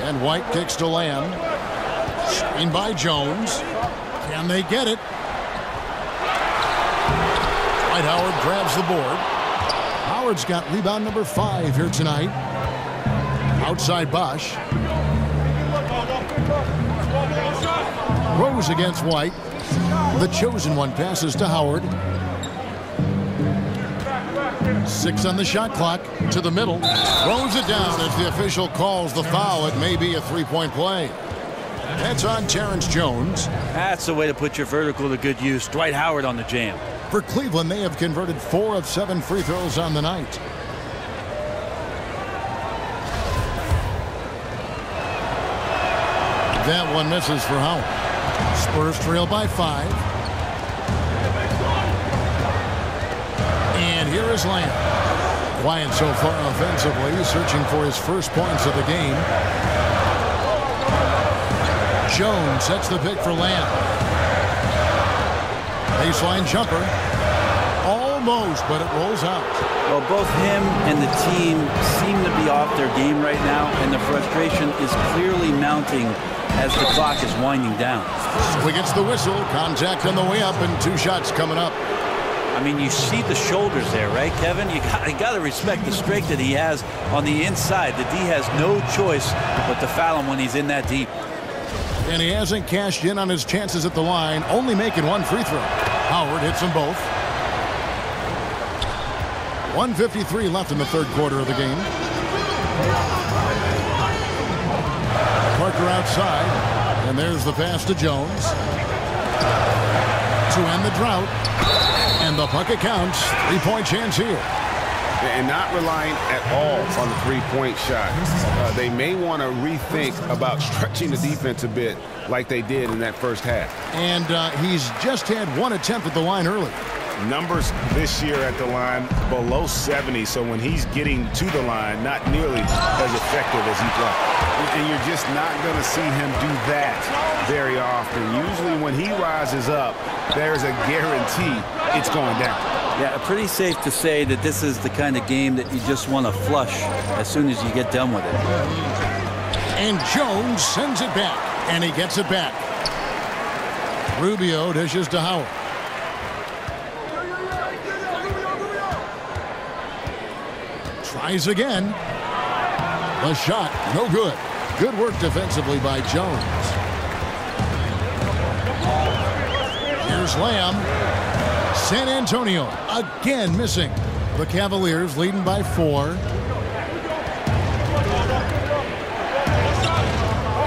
And White kicks to Lamb. Screen by Jones. Can they get it? Dwight Howard grabs the board. Howard's got rebound number 5 here tonight. Outside Bosch. Rose against White. The chosen one passes to Howard. 6 on the shot clock. To the middle. Throws it down as the official calls the foul. It may be a 3-point play. That's on Terrence Jones. That's the way to put your vertical to good use. Dwight Howard on the jam. For Cleveland, they have converted 4 of 7 free throws on the night. That one misses for Howard. Spurs trail by 5. And here is Lamb. Quiet so far offensively, searching for his first points of the game. Jones sets the pick for Lamb. Baseline jumper. Almost, but it rolls out. Well, both him and the team seem to be off their game right now, and the frustration is clearly mounting as the clock is winding down. So he gets the whistle. Contact on the way up, and 2 shots coming up. I mean, you see the shoulders there, right, Kevin? You got to respect the strength that he has on the inside. The D has no choice but to foul him when he's in that deep. And he hasn't cashed in on his chances at the line, only making one free throw. Howard hits them both. 1:53 left in the third quarter of the game. Parker outside, and there's the pass to Jones to end the drought, and the bucket counts. 3-point chance here. And not relying at all on the three-point shot. They may want to rethink about stretching the defense a bit like they did in that first half. And he's just had one attempt at the line early. Numbers this year at the line below 70, so when he's getting to the line, not nearly as effective as he'd like. And you're just not going to see him do that very often. Usually when he rises up, there's a guarantee it's going down. Yeah, pretty safe to say that this is the kind of game that you just want to flush as soon as you get done with it. And Jones sends it back, and he gets it back. Rubio dishes to Howard. Tries again. The shot, no good. Good work defensively by Jones. Here's Lamb. San Antonio again missing. The Cavaliers leading by 4.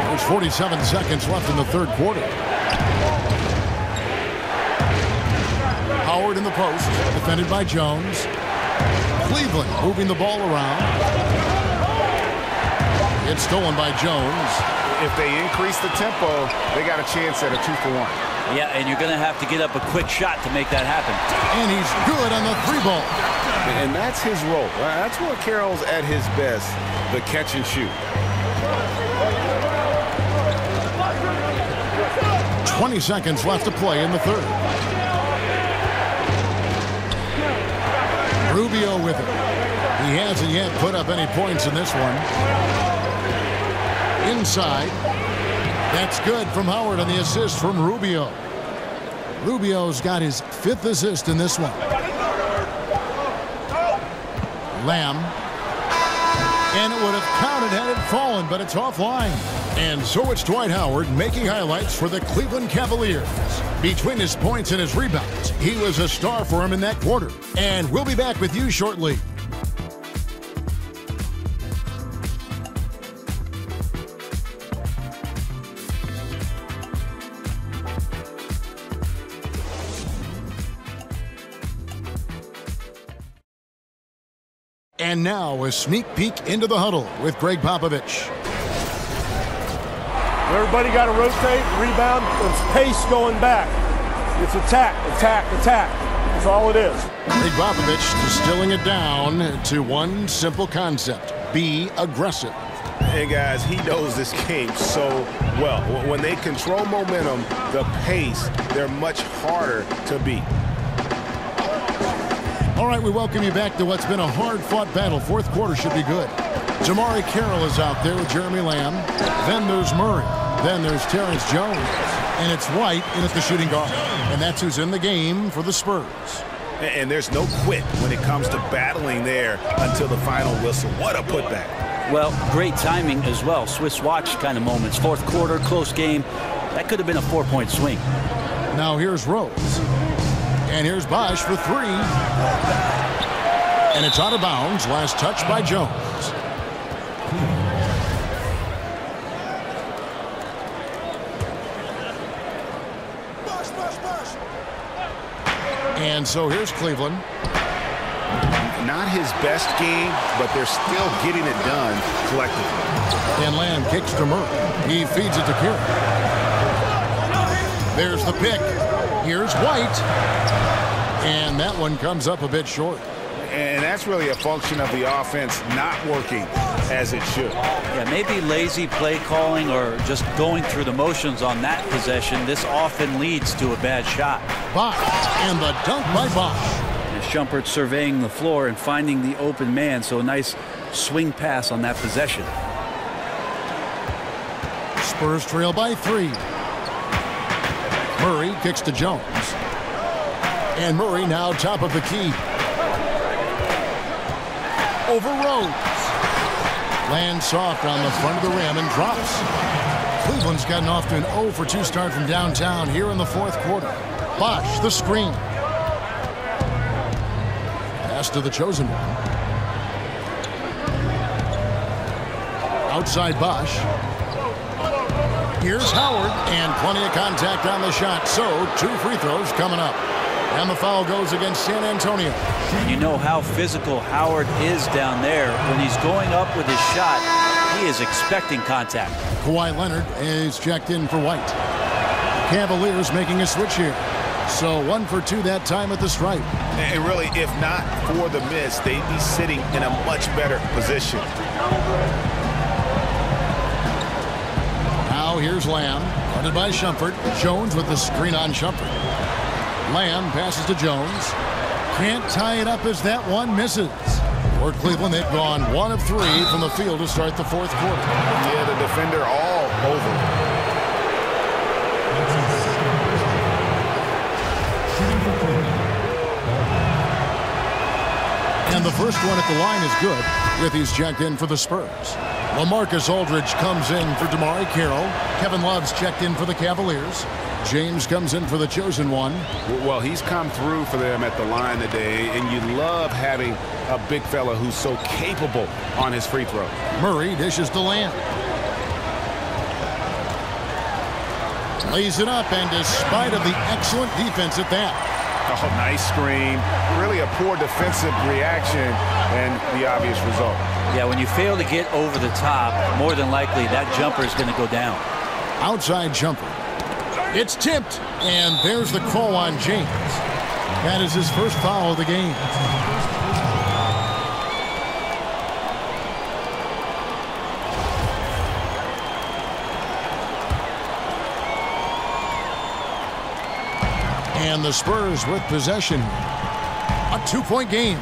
There's 47 seconds left in the third quarter. Howard in the post, defended by Jones. Cleveland moving the ball around. It's stolen by Jones. If they increase the tempo, they got a chance at a 2-for-1. Yeah, and you're going to have to get up a quick shot to make that happen. And he's good on the 3-ball. And that's his role. That's where Carroll's at his best, the catch and shoot. 20 seconds left to play in the third. Rubio with it. He hasn't yet put up any points in this one. Inside. That's good from Howard on the assist from Rubio. Rubio's got his 5th assist in this one. Lamb. And it would have counted had it fallen, but it's offline. And so it's Dwight Howard making highlights for the Cleveland Cavaliers. Between his points and his rebounds, he was a star for him in that quarter. And we'll be back with you shortly. And now a sneak peek into the huddle with Greg Popovich. Everybody got to rotate, rebound. It's pace going back. It's attack, attack, attack. That's all it is. Greg Popovich distilling it down to one simple concept. Be aggressive. Hey, guys, he knows this game so well. When they control momentum, the pace, they're much harder to beat. All right, we welcome you back to what's been a hard-fought battle. Fourth quarter should be good. Jamari Carroll is out there with Jeremy Lamb. Then there's Murray. Then there's Terrence Jones. And it's White in at the shooting guard. And that's who's in the game for the Spurs. And there's no quit when it comes to battling there until the final whistle. What a putback. Well, great timing as well. Swiss watch kind of moments. Fourth quarter, close game. That could have been a 4-point swing. Now here's Rose. And here's Bosch for 3. And it's out of bounds. Last touch by Jones. And so here's Cleveland. Not his best game, but they're still getting it done collectively. And Lamb kicks to Murray. He feeds it to Carroll. There's the pick. Here's White. And that one comes up a bit short. And that's really a function of the offense not working as it should. Yeah, maybe lazy play calling or just going through the motions on that possession. This often leads to a bad shot. Bosch, and the dunk by Bosch. And Shumpert surveying the floor and finding the open man, so a nice swing pass on that possession. Spurs trail by 3. Murray kicks to Jones. And Murray now top of the key. Over Rose. Lands soft on the front of the rim and drops. Cleveland's gotten off to an 0 for 2 start from downtown here in the fourth quarter. Bosch, the screen. Pass to the chosen one. Outside Bosch. Here's Howard, and plenty of contact on the shot. So 2 free throws coming up. And the foul goes against San Antonio. You know how physical Howard is down there. When he's going up with his shot, he is expecting contact. Kawhi Leonard is checked in for White. Cavaliers making a switch here. So 1 for 2 that time at the stripe. And really, if not for the miss, they'd be sitting in a much better position. Now here's Lamb, guarded by Shumpert. Jones with the screen on Shumpert. Lamb passes to Jones. Can't tie it up as that one misses. For Cleveland, they've gone 1 of 3 from the field to start the fourth quarter. Yeah, the defender all over. And the first one at the line is good, with he's checked in for the Spurs. LaMarcus Aldridge comes in for Damari Carroll. Kevin Love's checked in for the Cavaliers. James comes in for the chosen one. Well, he's come through for them at the line today, and you love having a big fella who's so capable on his free throw. Murray dishes to Lamb. Lays it up, and despite of the excellent defense at that. Oh, nice screen. Really a poor defensive reaction, and the obvious result. Yeah, when you fail to get over the top, more than likely that jumper is going to go down. Outside jumper. It's tipped, and there's the call on James. That is his first foul of the game. And the Spurs with possession. A 2-point game.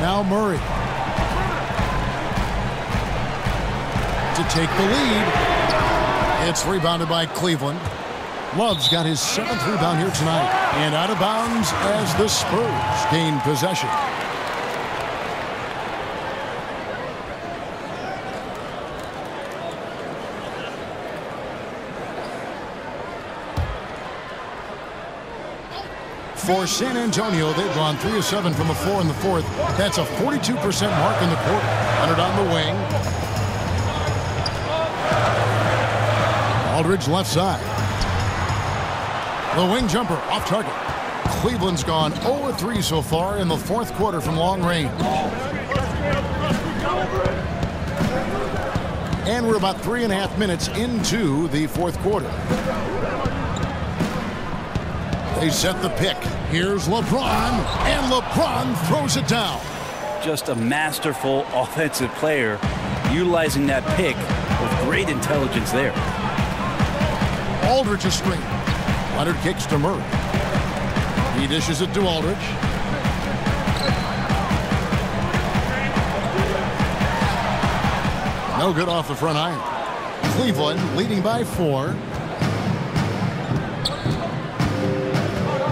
Now Murray. To take the lead. It's rebounded by Cleveland. Love's got his 7th rebound here tonight. And out of bounds as the Spurs gain possession. For San Antonio, they've gone 3 of 7 from the floor in the fourth. That's a 42% mark in the quarter. Leonard on the wing. Aldridge left side. The wing jumper off target. Cleveland's gone 0 of 3 so far in the fourth quarter from long range. And we're about 3.5 minutes into the fourth quarter. They set the pick. Here's LeBron, and LeBron throws it down. Just a masterful offensive player, utilizing that pick with great intelligence there. Aldridge a screen. Leonard kicks to Murray. He dishes it to Aldridge. No good off the front iron. Cleveland leading by 4.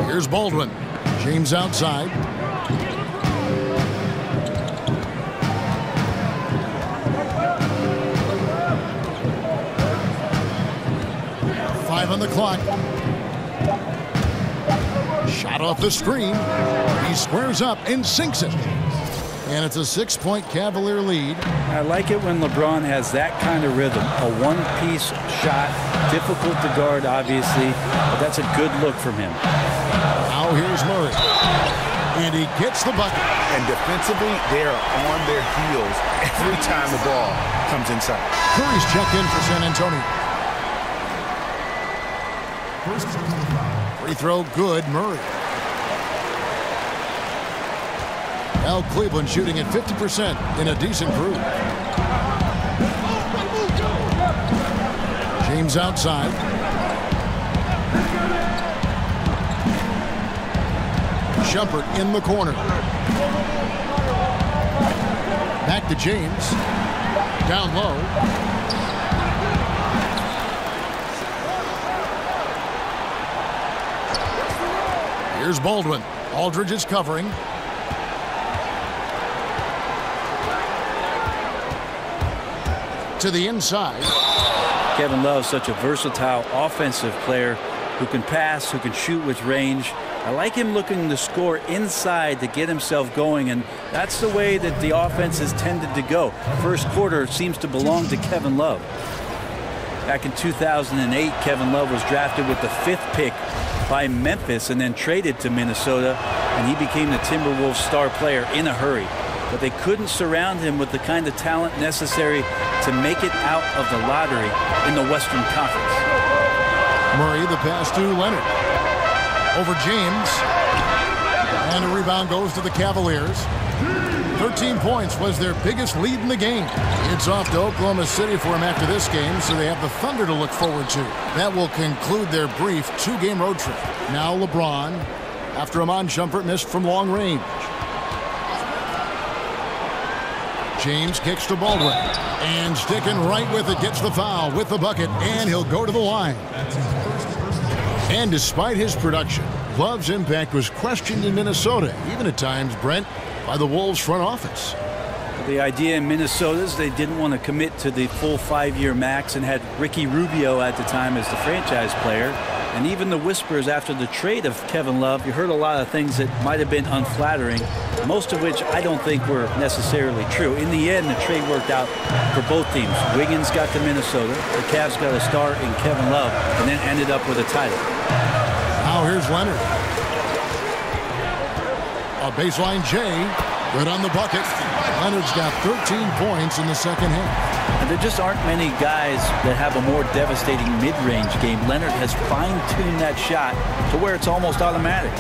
Here's Baldwin. James outside. On the clock. Shot off the screen. He squares up and sinks it. And it's a 6-point Cavalier lead. I like it when LeBron has that kind of rhythm. A one-piece shot, difficult to guard, obviously, but that's a good look from him. Now here's Murray. And he gets the bucket. And defensively, they are on their heels every time the ball comes inside. Curry's checked in for San Antonio. Free throw good, Murray. Now Cleveland shooting at 50% in a decent group. James outside. Shumpert in the corner. Back to James. Down low. Here's Baldwin. Aldridge is covering. To the inside. Kevin Love's such a versatile offensive player who can pass, who can shoot with range. I like him looking to score inside to get himself going, and that's the way that the offense has tended to go. First quarter seems to belong to Kevin Love. Back in 2008, Kevin Love was drafted with the 5th pick by Memphis and then traded to Minnesota, and he became the Timberwolves star player in a hurry. But they couldn't surround him with the kind of talent necessary to make it out of the lottery in the Western Conference. Murray, the pass to Leonard. Over James. And a rebound goes to the Cavaliers. 13 points was their biggest lead in the game. It's off to Oklahoma City for him after this game, so they have the Thunder to look forward to. That will conclude their brief 2-game road trip. Now LeBron, after Iman Shumpert missed from long range. James kicks to Baldwin. And sticking right with it, gets the foul with the bucket, and he'll go to the line. And despite his production, Love's impact was questioned in Minnesota, even at times, Brent, by the Wolves front office. The idea in Minnesota is they didn't want to commit to the full 5-year max and had Ricky Rubio at the time as the franchise player. And even the whispers after the trade of Kevin Love, you heard a lot of things that might have been unflattering, most of which I don't think were necessarily true. In the end, the trade worked out for both teams. Wiggins got to Minnesota, the Cavs got a star in Kevin Love, and then ended up with a title. Now here's Leonard. A baseline J, good on the bucket. Leonard's got 13 points in the second half. And there just aren't many guys that have a more devastating mid-range game. Leonard has fine-tuned that shot to where it's almost automatic.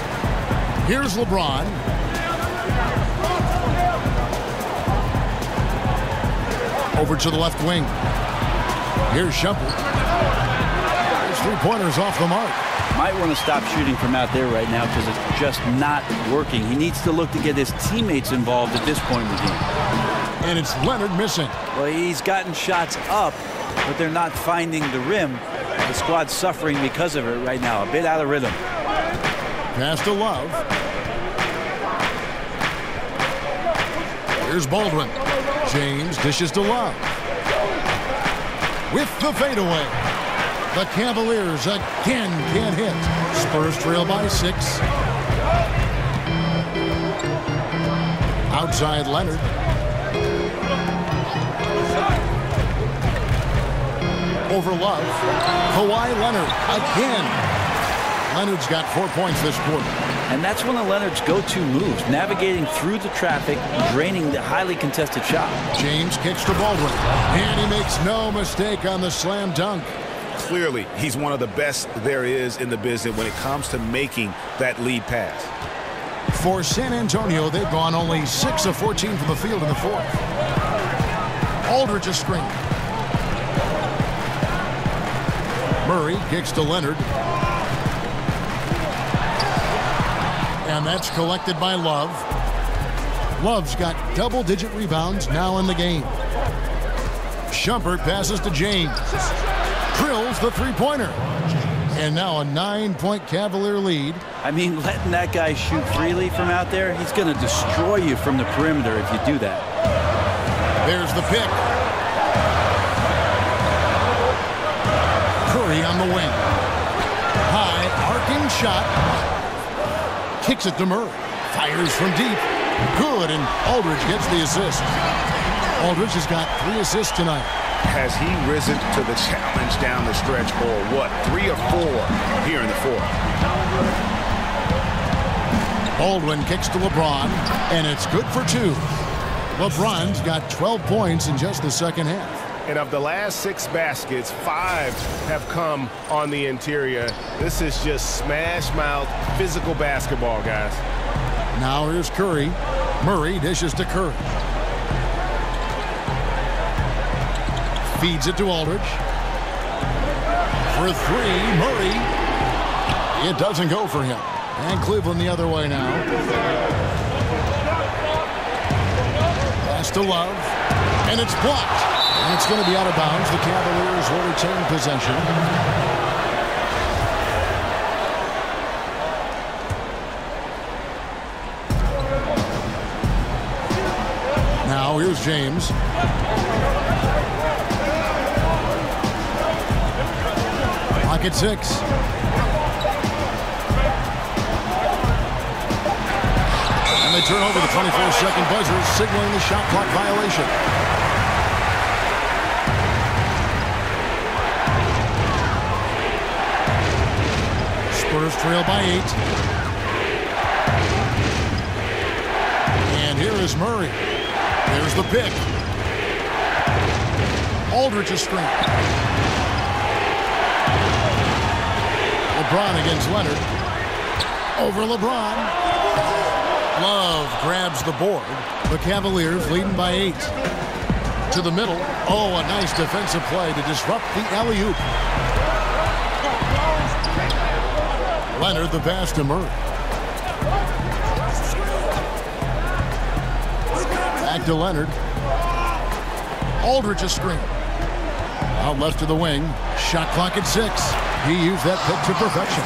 Here's LeBron. Over to the left wing. Here's Shumpert. His 3-pointers off the mark. Might want to stop shooting from out there right now because it's just not working. He needs to look to get his teammates involved at this point in the game. And it's Leonard missing. Well, he's gotten shots up, but they're not finding the rim. The squad's suffering because of it right now. A bit out of rhythm. Pass to Love. Here's Baldwin. James dishes to Love. With the fadeaway. The Cavaliers again can't hit. Spurs trail by 6. Outside Leonard. Over Love. Kawhi Leonard again. Leonard's got 4 points this quarter. And that's one of Leonard's go-to moves, navigating through the traffic, draining the highly contested shot. James kicks to Baldwin. And he makes no mistake on the slam dunk. Clearly, he's one of the best there is in the business when it comes to making that lead pass. For San Antonio, they've gone only 6 of 14 from the field in the fourth. Aldridge a screen. Murray kicks to Leonard. And that's collected by Love. Love's got double-digit rebounds now in the game. Shumpert passes to James. Drills the 3-pointer. And now a 9-point Cavalier lead. I mean, letting that guy shoot freely from out there, he's going to destroy you from the perimeter if you do that. There's the pick. Curry on the wing. High, arcing shot. Kicks it to Murray. Fires from deep. Good, and Aldridge gets the assist. Aldridge has got 3 assists tonight. Has he risen to the challenge down the stretch, or what? 3 or 4 here in the fourth. Baldwin kicks to LeBron, and it's good for 2. LeBron's got 12 points in just the second half. And of the last 6 baskets, 5 have come on the interior. This is just smash-mouth physical basketball, guys. Now here's Curry. Murray dishes to Curry. Feeds it to Aldridge. For 3, Murray. It doesn't go for him. And Cleveland the other way now. Pass to Love. And it's blocked. And it's going to be out of bounds. The Cavaliers will retain possession. Now here's James. Pocket 6. And they turn over the 24-second buzzer, signaling the shot clock violation. Spurs trail by 8. And here is Murray. There's the pick. Aldridge a screen. LeBron against Leonard. Over LeBron. Love grabs the board. The Cavaliers leading by 8. To the middle. Oh, a nice defensive play to disrupt the alley-oop. Leonard the pass to Murray. Back to Leonard. Aldridge a screen. Out left to the wing. Shot clock at 6. He used that pick to perfection.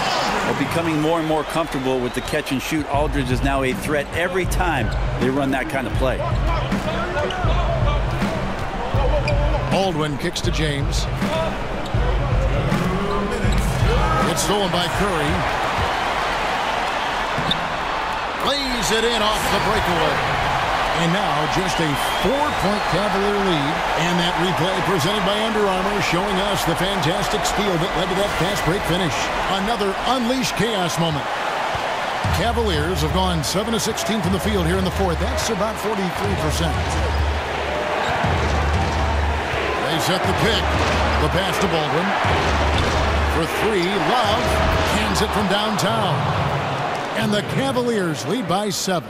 Well, becoming more and more comfortable with the catch and shoot, Aldridge is now a threat every time they run that kind of play. Baldwin kicks to James. It's stolen by Curry. Lays it in off the breakaway. And now just a 4-point Cavalier lead. And that replay presented by Under Armour showing us the fantastic steal that led to that fast break finish. Another unleashed chaos moment. Cavaliers have gone 7 of 16 from the field here in the fourth. That's about 43%. They set the pick. The pass to Baldwin. For 3, Love hands it from downtown. And the Cavaliers lead by 7.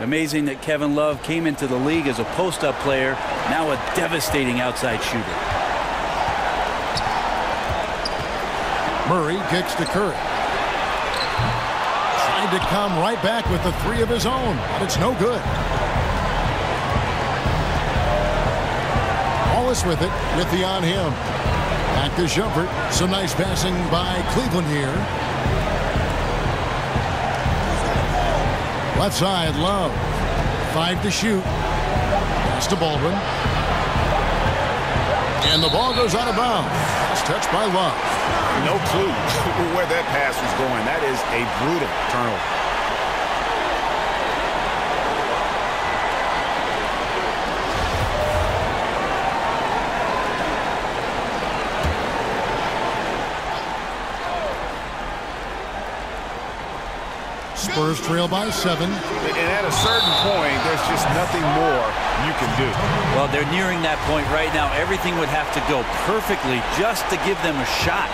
Amazing that Kevin Love came into the league as a post-up player, now a devastating outside shooter. Murray kicks to Curry. Tried to come right back with the 3 of his own, but it's no good. Wallace with it on him. Back to Shumpert. Some nice passing by Cleveland here. Left side, Love. 5 to shoot. Pass to Baldwin. And the ball goes out of bounds. It's touched by Love. No clue where that pass was going. That is a brutal turnover. Spurs trail by 7. And at a certain point, there's just nothing more you can do. Well, they're nearing that point right now. Everything would have to go perfectly just to give them a shot.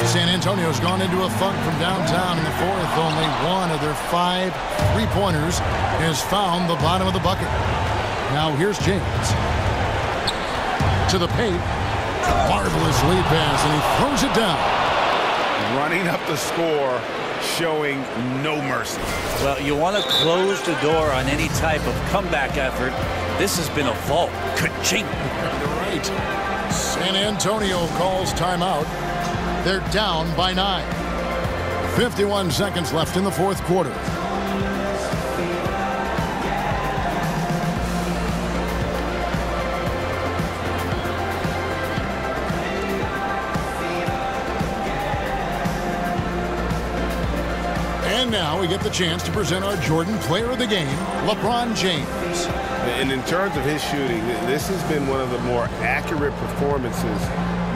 San Antonio's gone into a funk from downtown in the fourth. Only one of their 5 3-pointers has found the bottom of the bucket. Now here's James. To the paint. Marvelous lead pass, and he throws it down. Running up the score, showing no mercy. Well, you want to close the door on any type of comeback effort. This has been a vault. Ka-ching. Right. San Antonio calls timeout. They're down by 9. 51 seconds left in the fourth quarter. And now we get the chance to present our Jordan Player of the Game, LeBron James. And in terms of his shooting, this has been one of the more accurate performances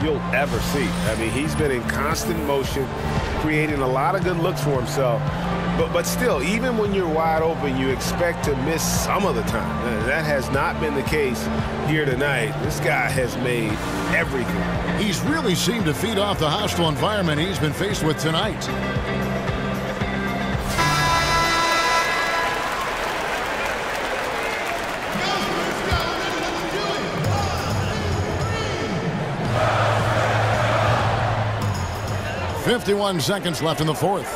you'll ever see. I mean, he's been in constant motion, creating a lot of good looks for himself. But still, even when you're wide open, you expect to miss some of the time. That has not been the case here tonight. This guy has made everything. He's really seemed to feed off the hostile environment he's been faced with tonight. .51 seconds left in the fourth.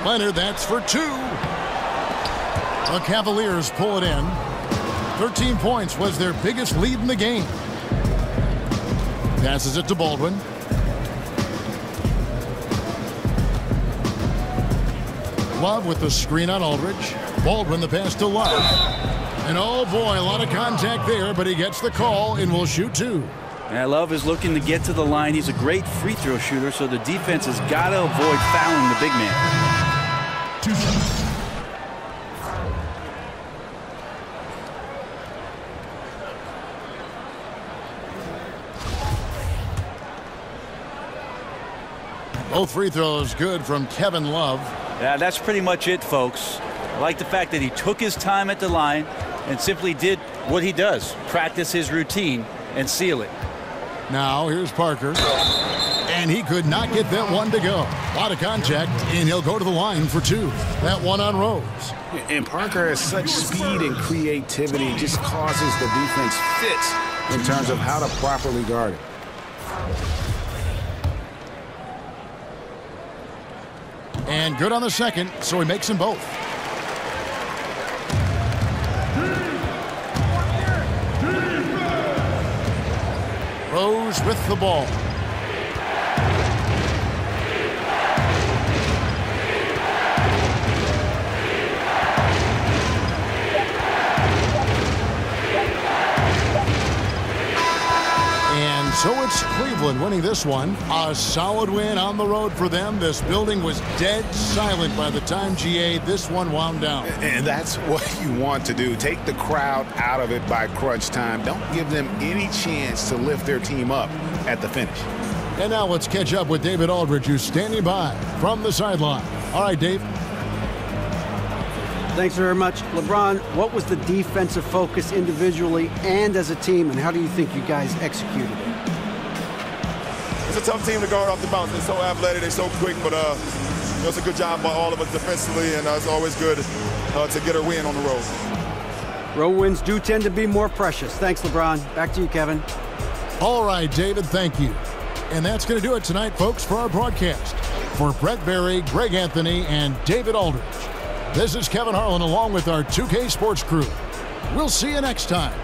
Leonard, that's for 2. The Cavaliers pull it in. 13 points was their biggest lead in the game. Passes it to Baldwin. Love with the screen on Aldridge. Baldwin the pass to Love. And oh boy, a lot of contact there, but he gets the call and will shoot 2. Yeah, Love is looking to get to the line. He's a great free throw shooter, so the defense has got to avoid fouling the big man. 2 shots. Both free throws good from Kevin Love. Yeah, that's pretty much it, folks. I like the fact that he took his time at the line and simply did what he does, practice his routine and seal it. Now here's Parker. And he could not get that one to go. A lot of contact, and he'll go to the line for 2. That one on Rose. And Parker has such speed and creativity. It just causes the defense fits in terms of how to properly guard it. And good on the second, so he makes them both. Rose with the ball. And so it's Cleveland winning this one. A solid win on the road for them. This building was dead silent by the time, GA, this one wound down. And that's what you want to do. Take the crowd out of it by crunch time. Don't give them any chance to lift their team up at the finish. And now let's catch up with David Aldridge, who's standing by from the sideline. All right, Dave. Thanks very much. LeBron, what was the defensive focus individually and as a team, and how do you think you guys executed it? It's a tough team to guard off the bounce. They're so athletic, they're so quick, but it's a good job by all of us defensively, and it's always good to get a win on the road. Road wins do tend to be more precious. Thanks, LeBron. Back to you, Kevin. All right, David, thank you. And that's going to do it tonight, folks, for our broadcast. For Brett Berry, Greg Anthony, and David Aldridge, this is Kevin Harlan along with our 2K Sports crew. We'll see you next time.